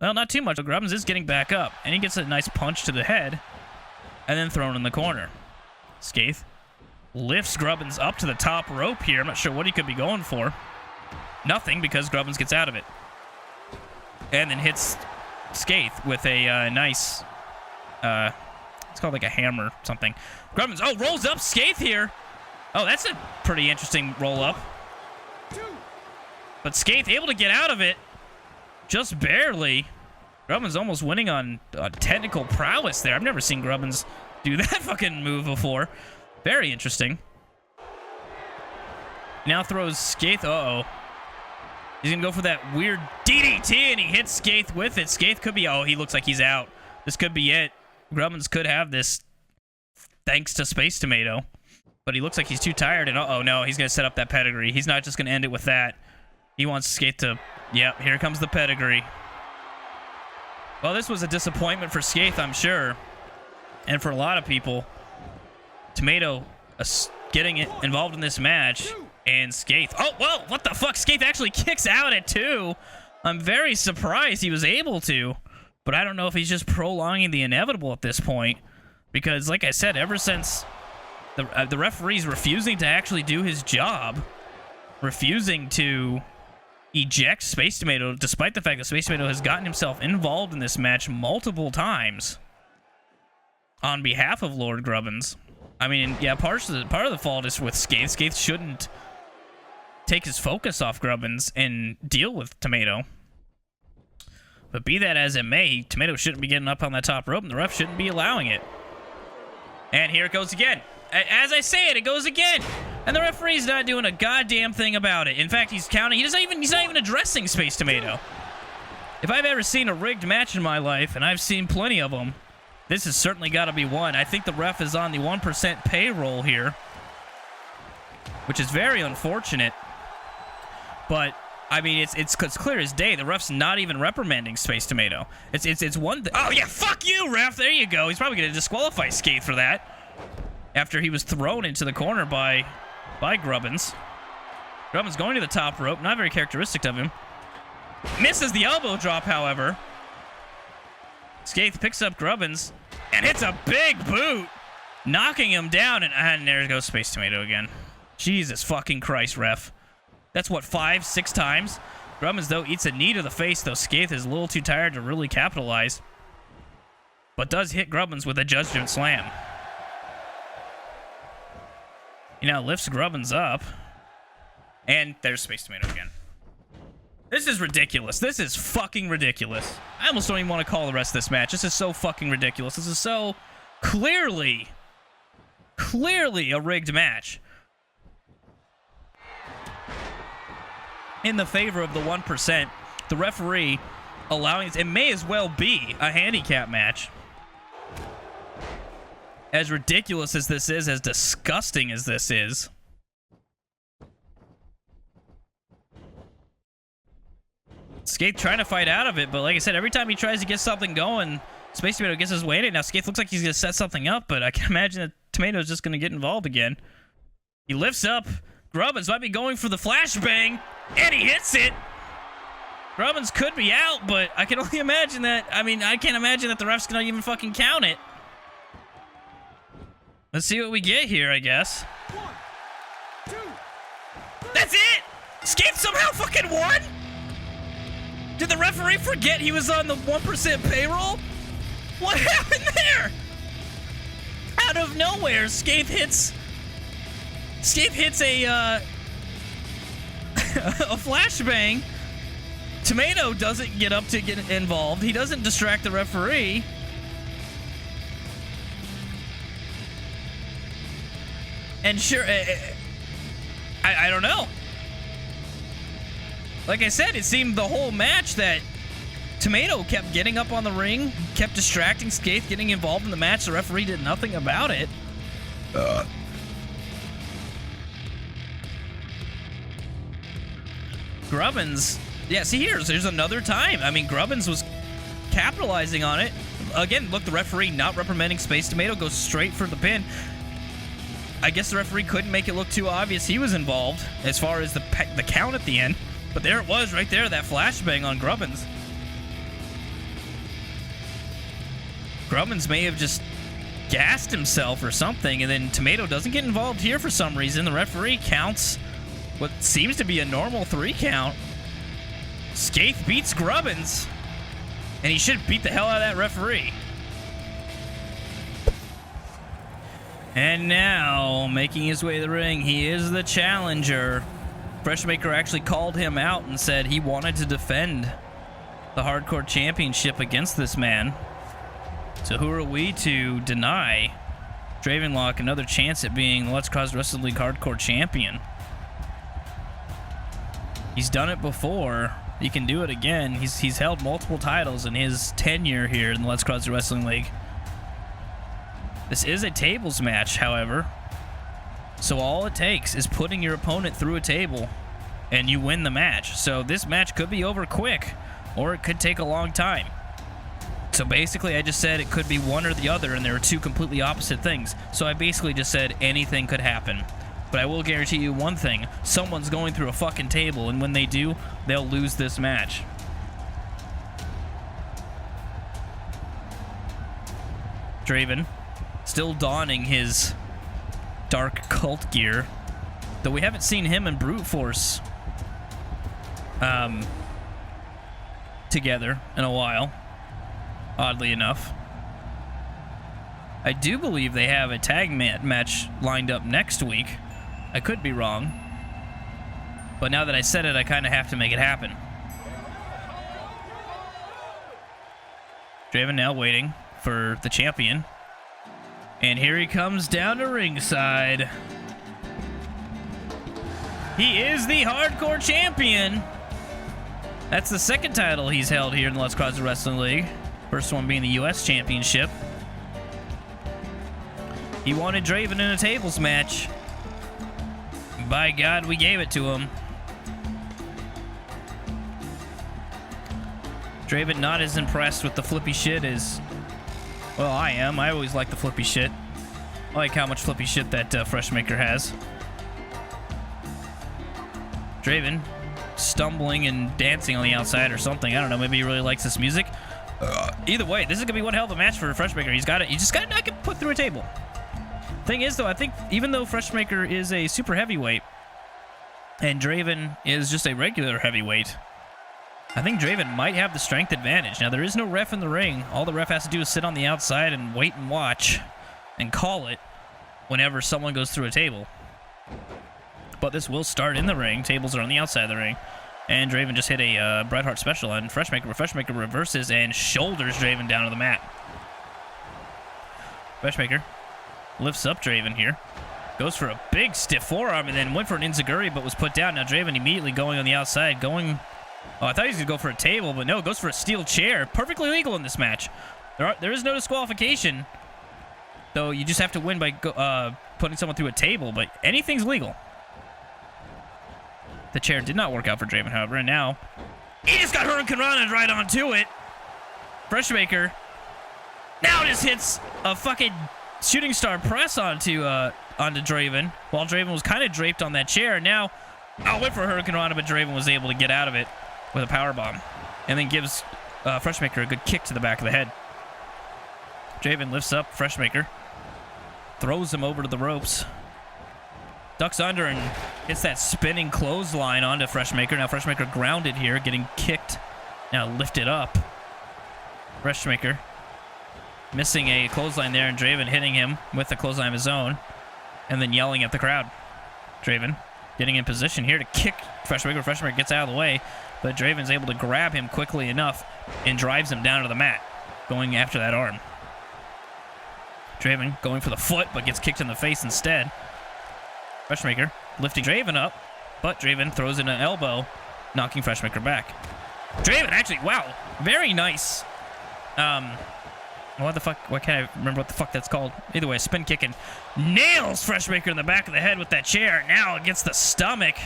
Well, not too much, but Grubbins is getting back up. And he gets a nice punch to the head. And then thrown in the corner. Skaith lifts Grubbins up to the top rope here. I'm not sure what he could be going for. Nothing, because Grubbins gets out of it. And then hits Skaith with a nice... it's called like a hammer or something. Grubbins, oh, rolls up Skaith here. Oh, that's a pretty interesting roll-up. 2. But Skaith able to get out of it. Just barely. Grubbins almost winning on technical prowess there. I've never seen Grubbins do that fucking move before. Very interesting. Now throws Skaith. Uh-oh. He's gonna go for that weird DDT, and he hits Skaith with it. Skaith could be, oh, he looks like he's out. This could be it. Grubbins could have this thanks to Space Tomato. But he looks like he's too tired, and uh-oh, no, he's gonna set up that pedigree. He's not just gonna end it with that. He wants Skaith to, yep, here comes the pedigree. Well, this was a disappointment for Skaith, I'm sure. And for a lot of people. Tomato getting involved in this match. And Skaith. Oh, well, what the fuck? Skaith actually kicks out at 2. I'm very surprised he was able to. But I don't know if he's just prolonging the inevitable at this point. Because, like I said, ever since the referee's refusing to actually do his job, refusing to eject Space Tomato, despite the fact that Space Tomato has gotten himself involved in this match multiple times on behalf of Lord Grubbins. I mean, yeah, part of the fault is with Skaith. Skaith shouldn't take his focus off Grubbins and deal with Tomato. But be that as it may, Tomato shouldn't be getting up on that top rope, and the ref shouldn't be allowing it. And here it goes again. As I say it, it goes again. And the referee's not doing a goddamn thing about it. In fact, he's counting. He's not even addressing Space Tomato. If I've ever seen a rigged match in my life, and I've seen plenty of them, this has certainly got to be one. I think the ref is on the 1% payroll here, which is very unfortunate. But I mean, it's clear as day. The ref's not even reprimanding Space Tomato. It's one thing. Oh yeah, fuck you, ref. There you go. He's probably gonna disqualify Skaith for that after he was thrown into the corner by Grubbins. Grubbins going to the top rope. Not very characteristic of him. Misses the elbow drop, however. Skaith picks up Grubbins and hits a big boot, knocking him down. And there goes Space Tomato again. Jesus fucking Christ, ref. That's what, 5, 6 times? Grubbins, though, eats a knee to the face, though Skaith is a little too tired to really capitalize. But does hit Grubbins with a judgment slam. He now lifts Grubbins up. And there's Space Tomato again. This is ridiculous. This is fucking ridiculous. I almost don't even want to call the rest of this match. This is so fucking ridiculous. This is so clearly a rigged match. In the favor of the 1%, the referee allowing it may as well be a handicap match. As ridiculous as this is, as disgusting as this is. Skaith trying to fight out of it, but like I said, every time he tries to get something going, Space Tomato gets his way in it. Now Skaith looks like he's going to set something up, but I can imagine that Tomato's just going to get involved again. He lifts up. Grubbins might be going for the flashbang, and he hits it. Grubbins could be out, but I can only imagine that. I mean, I can't imagine that the ref's gonna even fucking count it. Let's see what we get here, I guess. 1, 2. That's it! Skaith somehow fucking won? Did the referee forget he was on the 1% payroll? What happened there? Out of nowhere, Skaith hits a a flashbang. Tomato doesn't get up to get involved. He doesn't distract the referee. And sure, I don't know. Like I said, it seemed the whole match that Tomato kept getting up on the ring, kept distracting Skaith, getting involved in the match. The referee did nothing about it. Grubbins, yeah, see here's another time. I mean, Grubbins was capitalizing on it. Again, look, the referee not reprimanding Space Tomato, goes straight for the pin. I guess the referee couldn't make it look too obvious he was involved as far as the count at the end. But there it was right there, that flashbang on Grubbins. Grubbins may have just gassed himself or something, and then Tomato doesn't get involved here for some reason. The referee counts what seems to be a normal 3 count. Skaith beats Grubbins, and he should beat the hell out of that referee. And now, making his way to the ring, he is the challenger. Freshmaker actually called him out and said he wanted to defend the Hardcore Championship against this man. So who are we to deny Dravenlock another chance at being the Let's Cause Wrestling League Hardcore Champion? He's done it before. He can do it again. He's held multiple titles in his tenure here in the Let's Cross Wrestling League. This is a tables match, however. So all it takes is putting your opponent through a table and you win the match. So this match could be over quick or it could take a long time. So basically I just said it could be one or the other and there are two completely opposite things. So I basically just said anything could happen. But I will guarantee you one thing. Someone's going through a fucking table, and when they do, they'll lose this match. Draven, still donning his dark cult gear. Though we haven't seen him and Brute Force together in a while, oddly enough. I do believe they have a tag match lined up next week. I could be wrong, but now that I said it, I kind of have to make it happen. Draven now waiting for the champion, and here he comes down to ringside. He is the Hardcore Champion. That's the second title he's held here in the Let's Cross Wrestling League. First one being the U.S. Championship. He wanted Draven in a tables match. By God, we gave it to him. Draven not as impressed with the flippy shit as, well, I am. I always like the flippy shit. I like how much flippy shit that Freshmaker has. Draven stumbling and dancing on the outside or something. I don't know. Maybe he really likes this music. Either way, this is gonna be one hell of a match for Freshmaker. You just gotta not get put through a table. Thing is, though, I think even though Freshmaker is a super heavyweight and Draven is just a regular heavyweight, I think Draven might have the strength advantage. Now, there is no ref in the ring. All the ref has to do is sit on the outside and wait and watch and call it whenever someone goes through a table. But this will start in the ring. Tables are on the outside of the ring. And Draven just hit a Bret Hart special on Freshmaker. Freshmaker reverses and shoulders Draven down to the mat. Freshmaker lifts up Draven here. Goes for a big stiff forearm and then went for an enziguri but was put down. Now Draven immediately going on the outside. Oh, I thought he was going to go for a table, but no, goes for a steel chair. Perfectly legal in this match. There is no disqualification, though you just have to win by putting someone through a table, but anything's legal. The chair did not work out for Draven, however, and now he just got hurricanrana right onto it. Freshmaker now just hits a fucking shooting star press onto Draven, while Draven was kind of draped on that chair. Now, I'll wait for a hurricanrana, but Draven was able to get out of it with a powerbomb, and then gives Freshmaker a good kick to the back of the head. Draven lifts up Freshmaker, throws him over to the ropes, ducks under and hits that spinning clothesline onto Freshmaker. Now Freshmaker grounded here, getting kicked. Now lifted up. Freshmaker missing a clothesline there, and Draven hitting him with a clothesline of his own, and then yelling at the crowd. Draven getting in position here to kick Freshmaker. Freshmaker gets out of the way, but Draven's able to grab him quickly enough and drives him down to the mat, going after that arm. Draven going for the foot, but gets kicked in the face instead. Freshmaker lifting Draven up, but Draven throws in an elbow, knocking Freshmaker back. Draven actually, wow, very nice. What the fuck? Why can't I remember what the fuck that's called? Either way, spin kicking nails Freshmaker in the back of the head with that chair. Now against the stomach,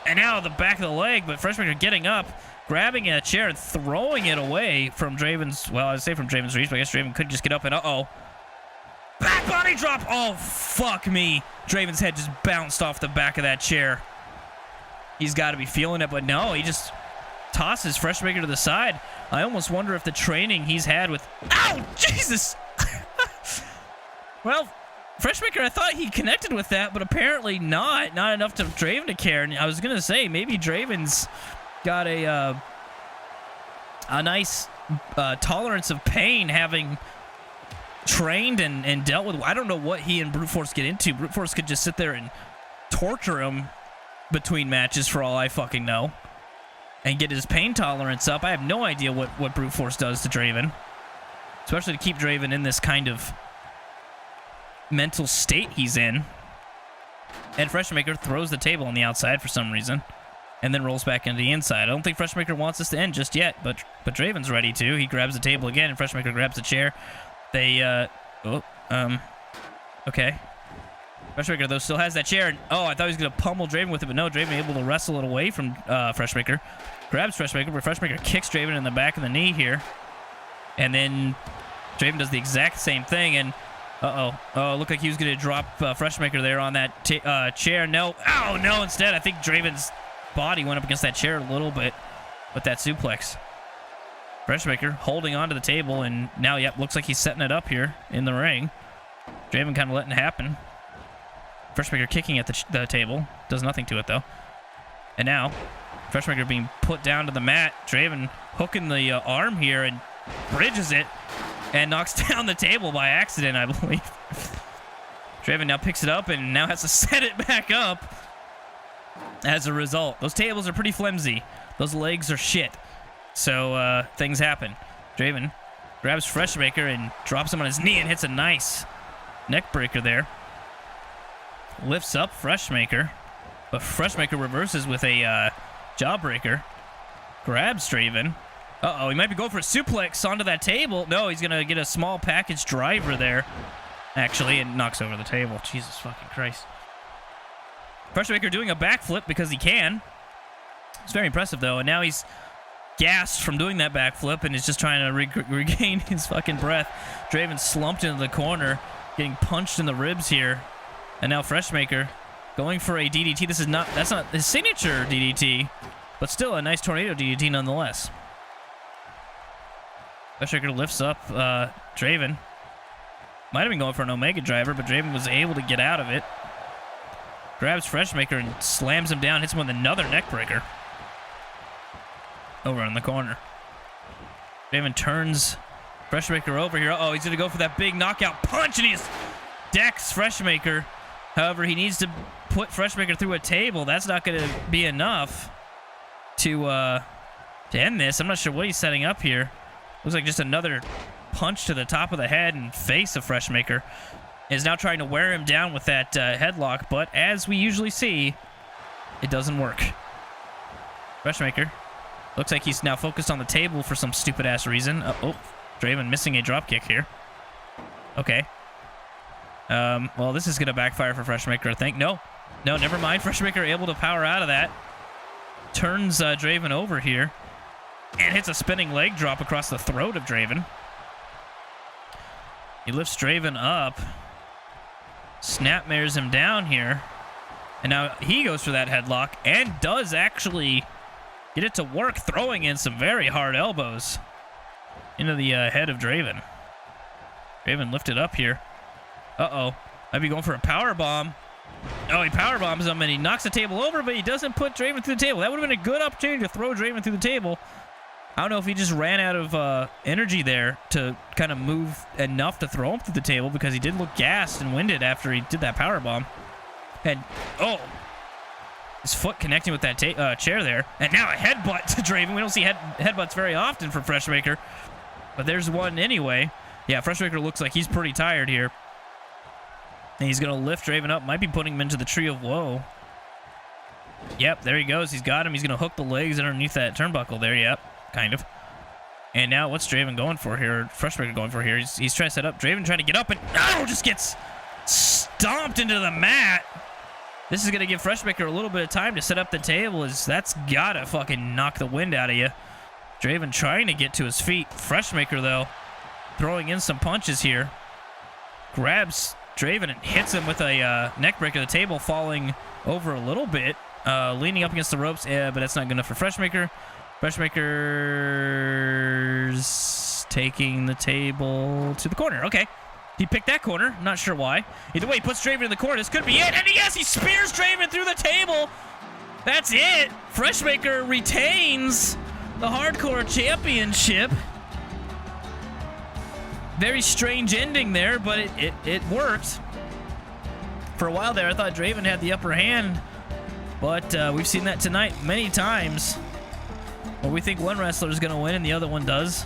and now the back of the leg. But Freshmaker getting up, grabbing a chair and throwing it away from Draven's. Well, I'd say from Draven's reach, but I guess Draven could just get up and back body drop. Oh fuck me! Draven's head just bounced off the back of that chair. He's got to be feeling it, but no, he just tosses Freshmaker to the side. I almost wonder if the training he's had with... Ow! Jesus! Well, Freshmaker, I thought he connected with that, but apparently not. Not enough to Draven to care. And I was going to say, maybe Draven's got a nice tolerance of pain, having trained and dealt with... I don't know what he and Brute Force get into. Brute Force could just sit there and torture him between matches for all I fucking know, and get his pain tolerance up. I have no idea what Brute Force does to Draven, especially to keep Draven in this kind of mental state he's in. And Freshmaker throws the table on the outside for some reason. and then rolls back into the inside. I don't think Freshmaker wants this to end just yet, but Draven's ready to. He grabs the table again, and Freshmaker grabs the chair. They, okay. Freshmaker, though, still has that chair. And, oh, I thought he was going to pummel Draven with it, but no, Draven able to wrestle it away from Freshmaker. Grabs Freshmaker, but Freshmaker kicks Draven in the back of the knee here. And then Draven does the exact same thing, and oh, looked like he was going to drop Freshmaker there on that chair. No, oh, no, instead, I think Draven's body went up against that chair a little bit with that suplex. Freshmaker holding onto the table, and now, yep, looks like he's setting it up here in the ring. Draven kind of letting it happen. Freshmaker kicking at the table. Does nothing to it, though. And now, Freshmaker being put down to the mat. Draven hooking the arm here and bridges it and knocks down the table by accident, I believe. Draven now picks it up and now has to set it back up as a result. Those tables are pretty flimsy. Those legs are shit. So, things happen. Draven grabs Freshmaker and drops him on his knee and hits a nice neck breaker there. Lifts up Freshmaker, but Freshmaker reverses with a jawbreaker. Grabs Draven. Uh-oh, he might be going for a suplex onto that table. No, he's going to get a small package driver there, actually, and knocks over the table. Jesus fucking Christ. Freshmaker doing a backflip because he can. It's very impressive, though, and now he's gassed from doing that backflip and is just trying to regain his fucking breath. Draven slumped into the corner, getting punched in the ribs here. And now Freshmaker going for a DDT. That's not his signature DDT, but still a nice tornado DDT nonetheless. Freshmaker lifts up Draven. Might have been going for an Omega driver, but Draven was able to get out of it. Grabs Freshmaker and slams him down, hits him with another neckbreaker. Over in the corner. Draven turns Freshmaker over here. Uh-oh, he's going to go for that big knockout punch, and he decks Freshmaker. However, he needs to put Freshmaker through a table. That's not going to be enough to end this. I'm not sure what he's setting up here. Looks like just another punch to the top of the head and face of Freshmaker. Is now trying to wear him down with that headlock, but as we usually see, it doesn't work. Freshmaker looks like he's now focused on the table for some stupid-ass reason. Oh, Draven missing a dropkick here. Okay. Well, this is going to backfire for Freshmaker, I think. No, never mind. Freshmaker able to power out of that. Turns Draven over here and hits a spinning leg drop across the throat of Draven. He lifts Draven up. Snapmares him down here. And now he goes for that headlock and does actually get it to work, throwing in some very hard elbows into the head of Draven. Draven lifted up here. Uh-oh. Might be going for a power bomb. Oh, he power bombs him and he knocks the table over, but he doesn't put Draven through the table. That would have been a good opportunity to throw Draven through the table. I don't know if he just ran out of energy there to kind of move enough to throw him through the table, because he did look gassed and winded after he did that power bomb. And, oh, his foot connecting with that chair there. And now a headbutt to Draven. We don't see headbutts very often from Freshmaker, but there's one anyway. Yeah, Freshmaker looks like he's pretty tired here. And he's going to lift Draven up. Might be putting him into the Tree of Woe. Yep, there he goes. He's got him. He's going to hook the legs underneath that turnbuckle there. Yep, kind of. And now what's Draven going for here? Freshmaker going for here. He's trying to set up. Draven trying to get up and just gets stomped into the mat. This is going to give Freshmaker a little bit of time to set up the table, as that's got to fucking knock the wind out of you. Draven trying to get to his feet. Freshmaker, though, throwing in some punches here. Grabs Draven and hits him with a neckbreaker. The table falling over a little bit, leaning up against the ropes. Yeah, but that's not good enough for Freshmaker. Freshmaker's taking the table to the corner. Okay. He picked that corner. Not sure why. Either way, he puts Draven in the corner. This could be it. And yes, he spears Draven through the table. That's it. Freshmaker retains the Hardcore Championship. Very strange ending there, but it worked. For a while there, I thought Draven had the upper hand, but we've seen that tonight many times, where we think one wrestler is going to win and the other one does.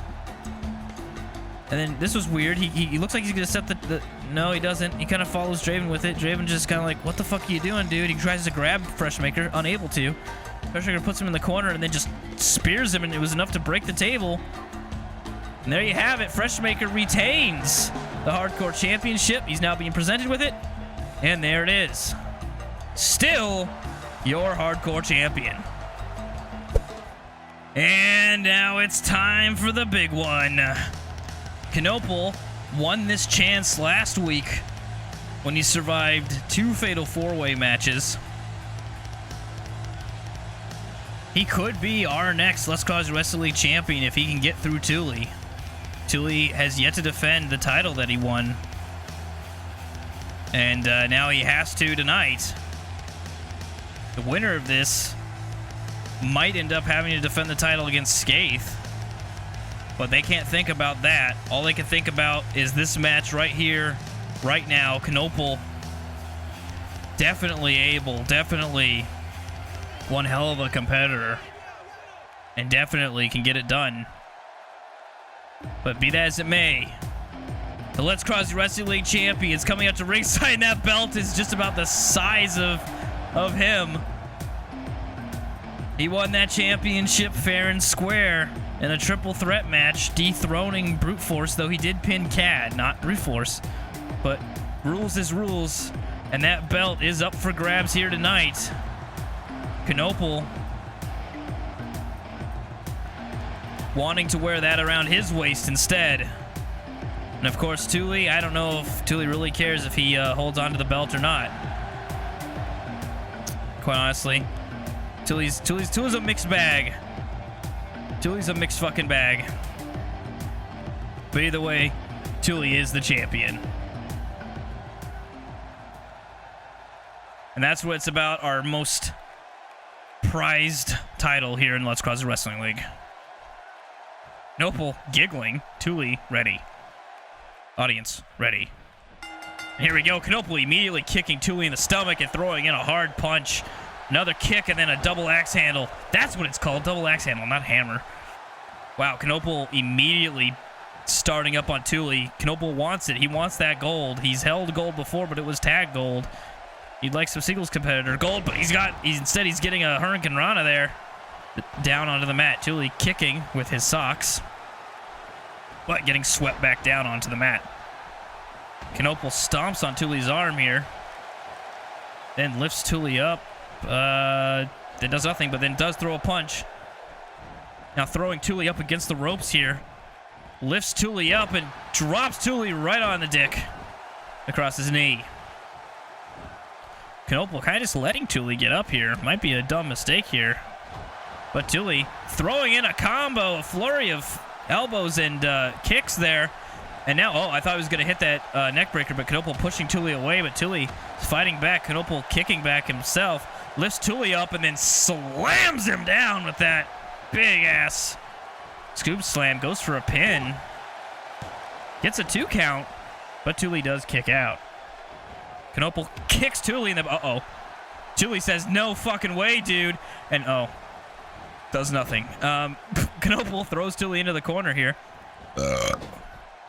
And then this was weird. He looks like he's going to set the... No, he doesn't. He kind of follows Draven with it. Draven just kind of like, what the fuck are you doing, dude? He tries to grab Freshmaker, unable to. Freshmaker puts him in the corner and then just spears him, and it was enough to break the table. And there you have it. Freshmaker retains the Hardcore Championship. He's now being presented with it. And there it is. Still your Hardcore Champion. And now it's time for the big one. Conople won this chance last week when he survived 2 Fatal 4-Way matches. He could be our next Let's Cause Wrestling League champion if he can get through Tuuli. Tuuli has yet to defend the title that he won. And now he has to tonight. The winner of this might end up having to defend the title against Skaith. But they can't think about that. All they can think about is this match right here, right now. Conople definitely one hell of a competitor, and definitely can get it done. But be that as it may, the Let's Cross Wrestling League champions coming out to ringside, and that belt is just about the size of him. He won that championship fair and square in a triple threat match, dethroning Brute Force, though he did pin Khad, not Brute Force. But rules is rules, and that belt is up for grabs here tonight. Conople wanting to wear that around his waist instead. And of course, Tuuli, I don't know if Tuuli really cares if he holds on to the belt or not. Quite honestly, Tuuli's a mixed bag. Tuuli's a mixed fucking bag. But either way, Tuuli is the champion. And that's what it's about, our most prized title here in Let's Cross Wrestling League. Conople giggling. Tuuli ready. Audience ready. And here we go. Conople immediately kicking Tuuli in the stomach and throwing in a hard punch. Another kick and then a double axe handle. That's what it's called. Double axe handle, not hammer. Wow, Conople immediately starting up on Tuuli. Conople wants it. He wants that gold. He's held gold before, but it was tag gold. He'd like some singles competitor gold, but instead he's getting a Hurricane Rana there. Down onto the mat. Tuuli kicking with his socks, but getting swept back down onto the mat. Conople stomps on Tuuli's arm here. Then lifts Tuuli up. Then does nothing, but then does throw a punch. Now throwing Tuuli up against the ropes here. Lifts Tuuli up and drops Tuuli right on the dick. Across his knee. Conople kind of just letting Tuuli get up here. Might be a dumb mistake here. But Tuuli throwing in a combo, a flurry of elbows and kicks there. And now, I thought he was going to hit that neck breaker, but Conople pushing Tuuli away. But Tuuli fighting back. Conople kicking back himself. Lifts Tuuli up and then slams him down with that big ass scoop slam. Goes for a pin. Gets a 2 count, but Tuuli does kick out. Conople kicks Tuuli in the... Tuuli says, no fucking way, dude. And, does nothing. Conople throws Tuuli into the corner here.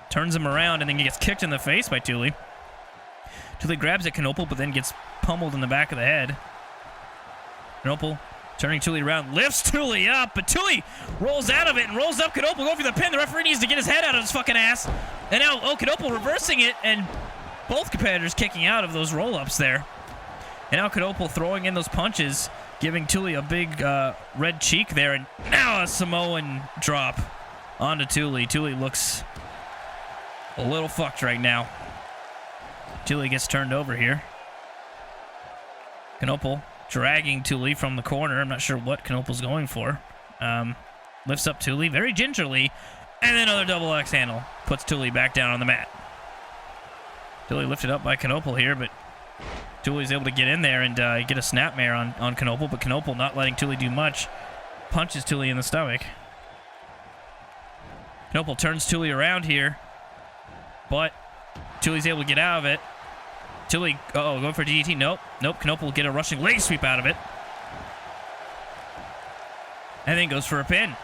Turns him around and then gets kicked in the face by Tuuli. Tuuli grabs at Conople, but then gets pummeled in the back of the head. Conople turning Tuuli around, lifts Tuuli up, but Tuuli rolls out of it and rolls up Conople, going for the pin. The referee needs to get his head out of his fucking ass. And now, Conople reversing it, and both competitors kicking out of those roll-ups there. And now Conople throwing in those punches, giving Tuuli a big red cheek there. And now a Samoan drop onto Tuuli. Tuuli looks a little fucked right now. Tuuli gets turned over here. Conople dragging Tuuli from the corner. I'm not sure what Conople's going for. Lifts up Tuuli very gingerly. And then another double axe handle. Puts Tuuli back down on the mat. Tuuli lifted up by Conople here, but Tuuli's able to get in there and get a snapmare on Conople, but Conople not letting Tuuli do much. Punches Tuuli in the stomach. Conople turns Tuuli around here, but Tuuli's able to get out of it. Tuuli, going for DDT. Nope. Conople will get a rushing leg sweep out of it. And then goes for a pin.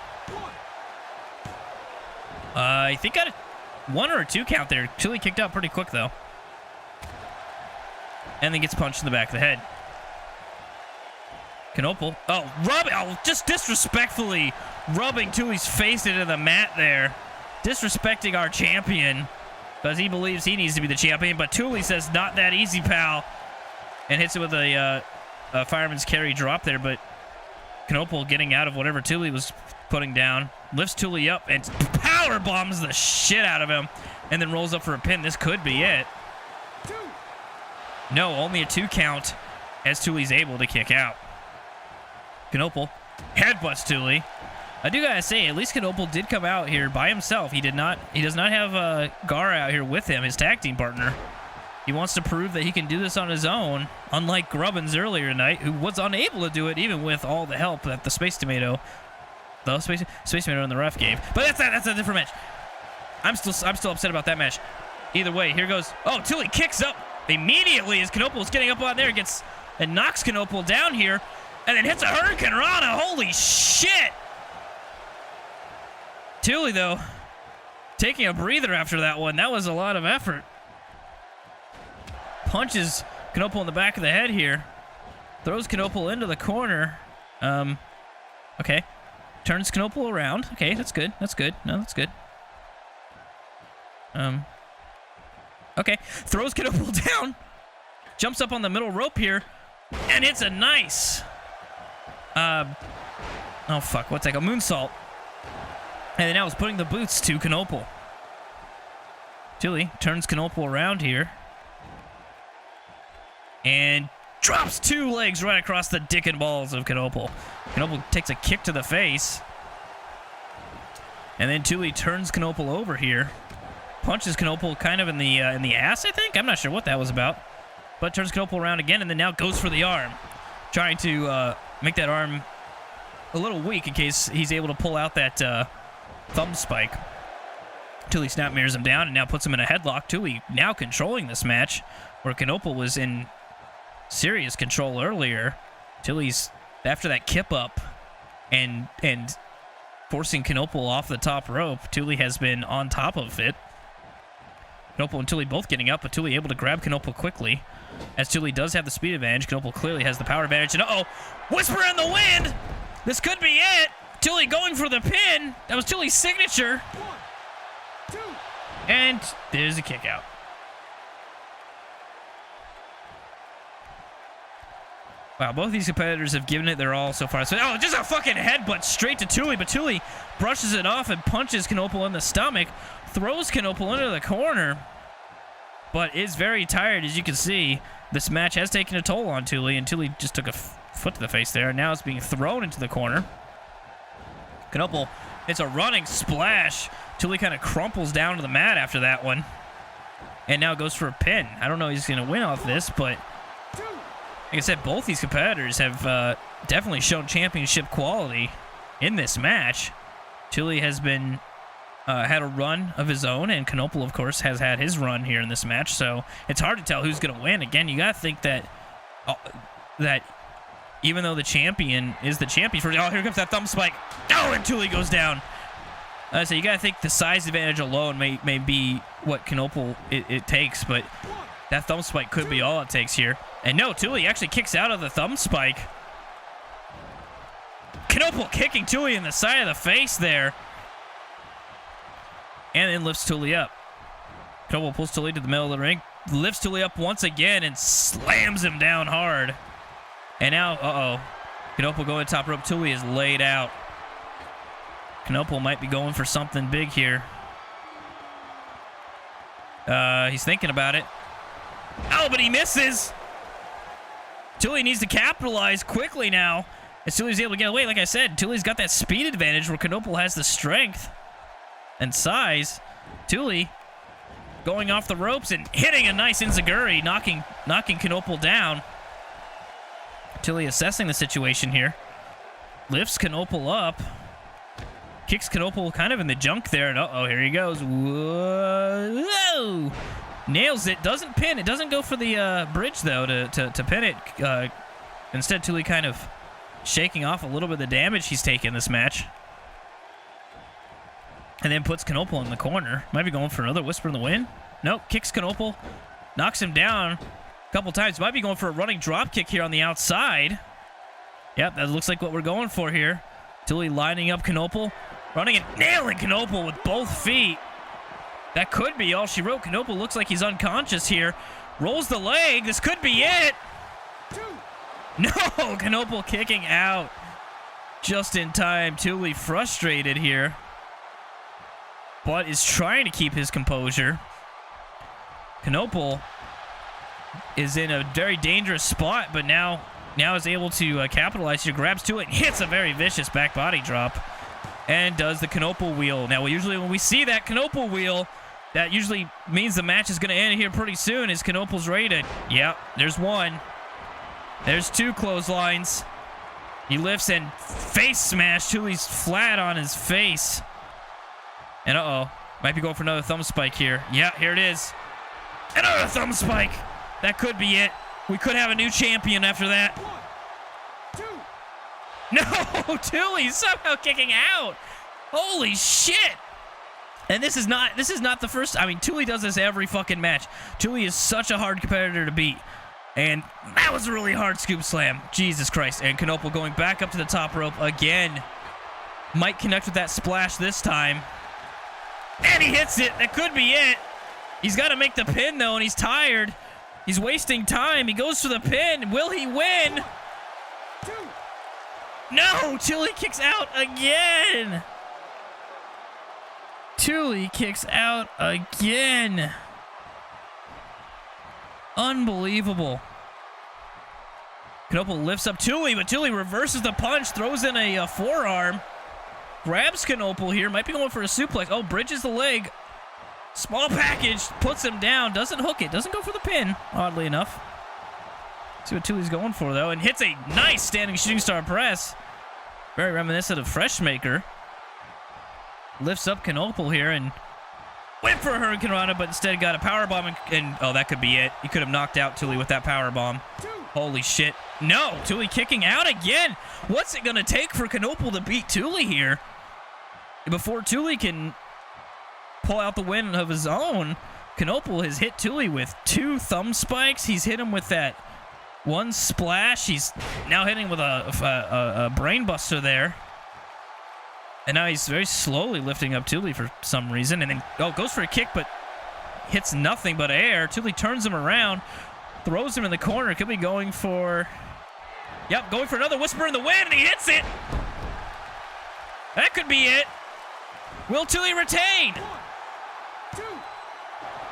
I think got a 1 or a 2 count there. Tuuli kicked out pretty quick, though. And then gets punched in the back of the head. Conople. Just disrespectfully rubbing Tuuli's face into the mat there. Disrespecting our champion because he believes he needs to be the champion. But Tuuli says, not that easy, pal. And hits it with a fireman's carry drop there. But Conople getting out of whatever Tuuli was putting down. Lifts Tuuli up and power bombs the shit out of him. And then rolls up for a pin. This could be it. No, only a 2 count as Tuuli's able to kick out. Conople headbutts Tuuli. I do gotta say, at least Conople did come out here by himself. He does not have Gar out here with him, his tag team partner. He wants to prove that he can do this on his own, unlike Grubbins earlier tonight, who was unable to do it even with all the help that the Space Tomato and the ref gave. But that's a different match. I'm still upset about that match. Either way, here goes. Oh, Tuuli kicks up immediately as Conople is getting up on there, and knocks Conople down here, and then hits a Hurricane Rana. Holy shit! Tuuli, though, taking a breather after that one. That was a lot of effort. Punches Conople in the back of the head here. Throws Conople into the corner. Okay. Turns Conople around. Okay, that's good. That's good. No, that's good. Okay. Throws Conople down. Jumps up on the middle rope here. And it's a nice... oh, fuck. What's that? A moonsault. And then now it's putting the boots to Conople. Tuuli turns Conople around here. And drops 2 legs right across the dick and balls of Conople. Conople takes a kick to the face. And then Tuuli turns Conople over here. Punches Conople kind of in the ass, I think? I'm not sure what that was about. But turns Conople around again and then now goes for the arm. Trying to make that arm a little weak in case he's able to pull out that... thumb spike. Tuuli snap mirrors him down and now puts him in a headlock. Tuuli now controlling this match, where Conople was in serious control earlier. Tuuli's after that kip up and forcing Conople off the top rope. Tuuli has been on top of it. Conople and Tuuli both getting up, but Tuuli able to grab Conople quickly. As Tuuli does have the speed advantage, Conople clearly has the power advantage. And Whisper in the wind! This could be it! Tuuli going for the pin. That was Tuuli's signature. 1, 2. And there's a kick out. Wow, both these competitors have given it their all so far. So, just a fucking headbutt straight to Tuuli, but Tuuli brushes it off and punches Conople in the stomach, throws Conople into the corner, but is very tired, as you can see. This match has taken a toll on Tuuli, and Tuuli just took a foot to the face there, and now it's being thrown into the corner. Conople, it's a running splash. Tuuli kind of crumples down to the mat after that one. And now goes for a pin. I don't know if he's going to win off this, but like I said, both these competitors have definitely shown championship quality in this match. Tuuli has been had a run of his own, and Conople, of course, has had his run here in this match. So it's hard to tell who's going to win. Again, you got to think that even though the champion is the champion for... here comes that thumb spike. And Tuuli goes down. So you got to think the size advantage alone may be what Conople it takes, but that thumb spike could be all it takes here. And no, Tuuli actually kicks out of the thumb spike. Conople kicking Tuuli in the side of the face there. And then lifts Tuuli up. Conople pulls Tuuli to the middle of the ring, lifts Tuuli up once again, and slams him down hard. And now, Conople going to top rope. Tuuli is laid out. Conople might be going for something big here. He's thinking about it. But he misses. Tuuli needs to capitalize quickly now. As Tuuli's able to get away, like I said, Tuuli's got that speed advantage where Conople has the strength and size. Tuuli going off the ropes and hitting a nice enziguri, knocking Conople down. Tuuli assessing the situation here. Lifts Conople up. Kicks Conople kind of in the junk there. And here he goes. Whoa! Nails it. Doesn't pin. It doesn't go for the bridge, though, to pin it. Instead, Tuuli kind of shaking off a little bit of the damage he's taken this match. And then puts Conople in the corner. Might be going for another Whisper in the Wind. Nope. Kicks Conople. Knocks him down a couple times. Might be going for a running drop kick here on the outside. Yep, that looks like what we're going for here. Tuuli lining up Conople, running and nailing Conople with both feet. That could be all she wrote. Conople looks like he's unconscious here. Rolls the leg. This could be it. No, Conople kicking out just in time. Tuuli frustrated here, but is trying to keep his composure. Conople is in a very dangerous spot, but now is able to capitalize here. Grabs to it and hits a very vicious back body drop and does the Conople wheel. Now, usually when we see that Conople wheel, that usually means the match is going to end here pretty soon as Conople's ready to... Yep, there's one. There's two clotheslines. He lifts and face smash. Tuuli's flat on his face. And might be going for another thumb spike here. Yeah, here it is. Another thumb spike. That could be it. We could have a new champion after that. 1, 2. No, Tuuli somehow kicking out. Holy shit. And this is not the first. I mean, Tuuli does this every fucking match. Tuuli is such a hard competitor to beat. And that was a really hard scoop slam. Jesus Christ. And Conople going back up to the top rope again. Might connect with that splash this time. And he hits it. That could be it. He's got to make the pin, though, and he's tired. He's wasting time. He goes for the pin. Will he win? 2. No! Tuuli kicks out again. Tuuli kicks out again. Unbelievable. Conople lifts up Tuuli, but Tuuli reverses the punch, throws in a forearm, grabs Conople here, might be going for a suplex. Oh, bridges the leg. Small package, puts him down, doesn't hook it, doesn't go for the pin, oddly enough. See what Tuuli's going for, though, and hits a nice standing shooting star press. Very reminiscent of Freshmaker. Lifts up Conople here and went for a Hurricane Rana, but instead got a powerbomb, and oh, that could be it. He could have knocked out Tuuli with that powerbomb. 2. Holy shit. No, Tuuli kicking out again. What's it going to take for Conople to beat Tuuli here? Before Tuuli can pull out the win of his own, Conople has hit Tuuli with 2 thumb spikes. He's hit him with that one splash. He's now hitting with a brain buster there. And now he's very slowly lifting up Tuuli for some reason. And then goes for a kick, but hits nothing but air. Tuuli turns him around, throws him in the corner. Could be going for... Yep, going for another Whisper in the Wind, and he hits it. That could be it. Will Tuuli retain? 1,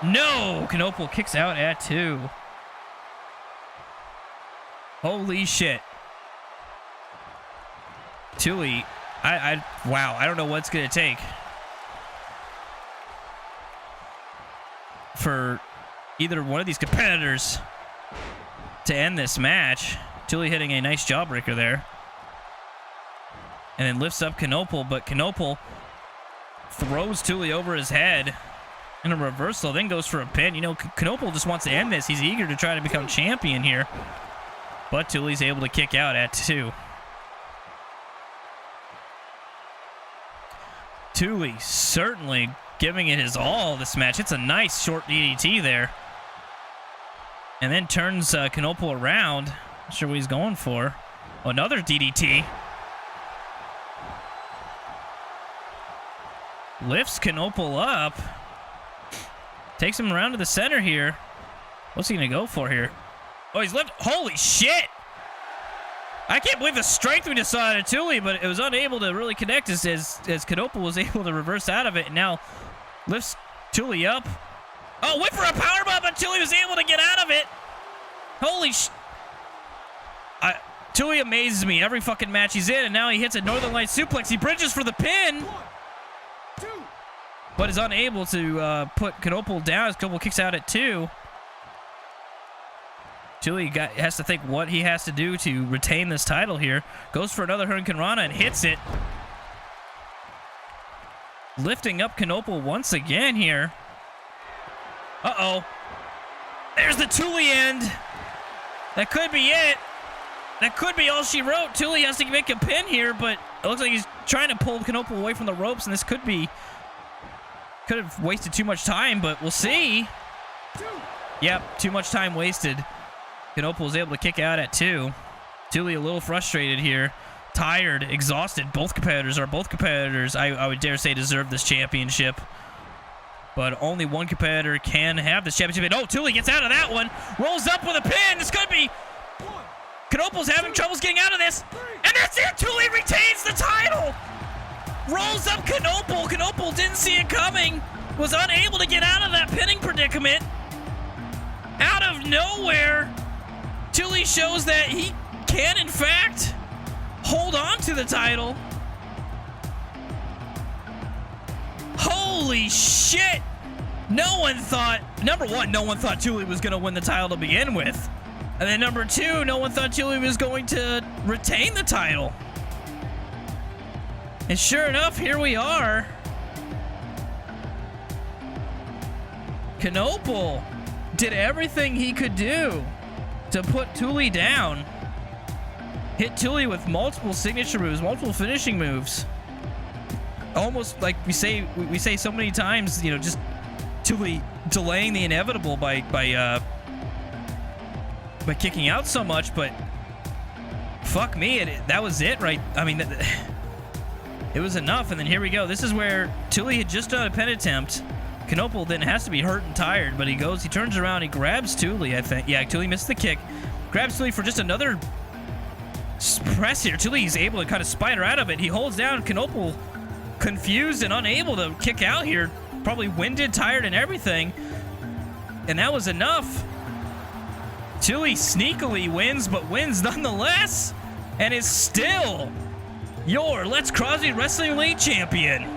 2. No, Conople kicks out at 2. Holy shit. Tuuli, wow, I don't know what's going to take for either one of these competitors to end this match. Tuuli hitting a nice jawbreaker there. And then lifts up Conople, but Conople throws Tuuli over his head in a reversal, then goes for a pin. You know, Conople just wants to end this. He's eager to try to become champion here. But Tuuli's able to kick out at 2. Tuuli certainly giving it his all this match. It's a nice short DDT there. And then turns Conople around. Not sure what he's going for. Oh, another DDT. Lifts Conople up. Takes him around to the center here. What's he going to go for here? Oh, he's left. Holy shit! I can't believe the strength we just saw out of Tuuli, but it was unable to really connect as Conople was able to reverse out of it and now lifts Tuuli up. Oh, went for a powerbomb, but Tuuli was able to get out of it. Holy sh... Tuuli amazes me every fucking match he's in, and now he hits a Northern Light suplex. He bridges for the pin, 1, 2. but is unable to put Conople down as Conople kicks out at 2. Tuuli has to think what he has to do to retain this title here. Goes for another Hurricane Rana and hits it. Lifting up Conople once again here. Uh-oh. There's the Tuuli end. That could be it. That could be all she wrote. Tuuli has to make a pin here, but it looks like he's trying to pull Conople away from the ropes, and this could have wasted too much time, but we'll see. 2. Yep, too much time wasted. Conople was able to kick out at 2. Tuuli a little frustrated here. Tired, exhausted. Both competitors, I would dare say, deserve this championship. But only one competitor can have this championship. And, oh, Tuuli gets out of that one. Rolls up with a pin. It's going to be... Conople's having troubles getting out of this. And that's it. Tuuli retains the title. Rolls up Conople. Conople didn't see it coming. Was unable to get out of that pinning predicament. Out of nowhere, Tuuli shows that he can, in fact, hold on to the title. Holy shit. No one thought, number one, no one thought Tuuli was going to win the title to begin with. And then number two, no one thought Tuuli was going to retain the title. And sure enough, here we are. Conople did everything he could do to put Tuuli down. Hit Tuuli with multiple signature moves, multiple finishing moves. Almost like we say so many times, you know, just Tuuli delaying the inevitable by kicking out so much, but fuck me, that was it, right? I mean, it was enough. And then here we go. This is where Tuuli had just done a pin attempt. Conople then has to be hurt and tired, but he turns around, he grabs Tuuli, I think. Yeah, Tuuli missed the kick. Grabs Tuuli for just another press here. Tuuli's able to kind of spider out of it. He holds down Conople, confused and unable to kick out here. Probably winded, tired, and everything. And that was enough. Tuuli sneakily wins, but wins nonetheless, and is still your Let's Crosby Wrestling League champion.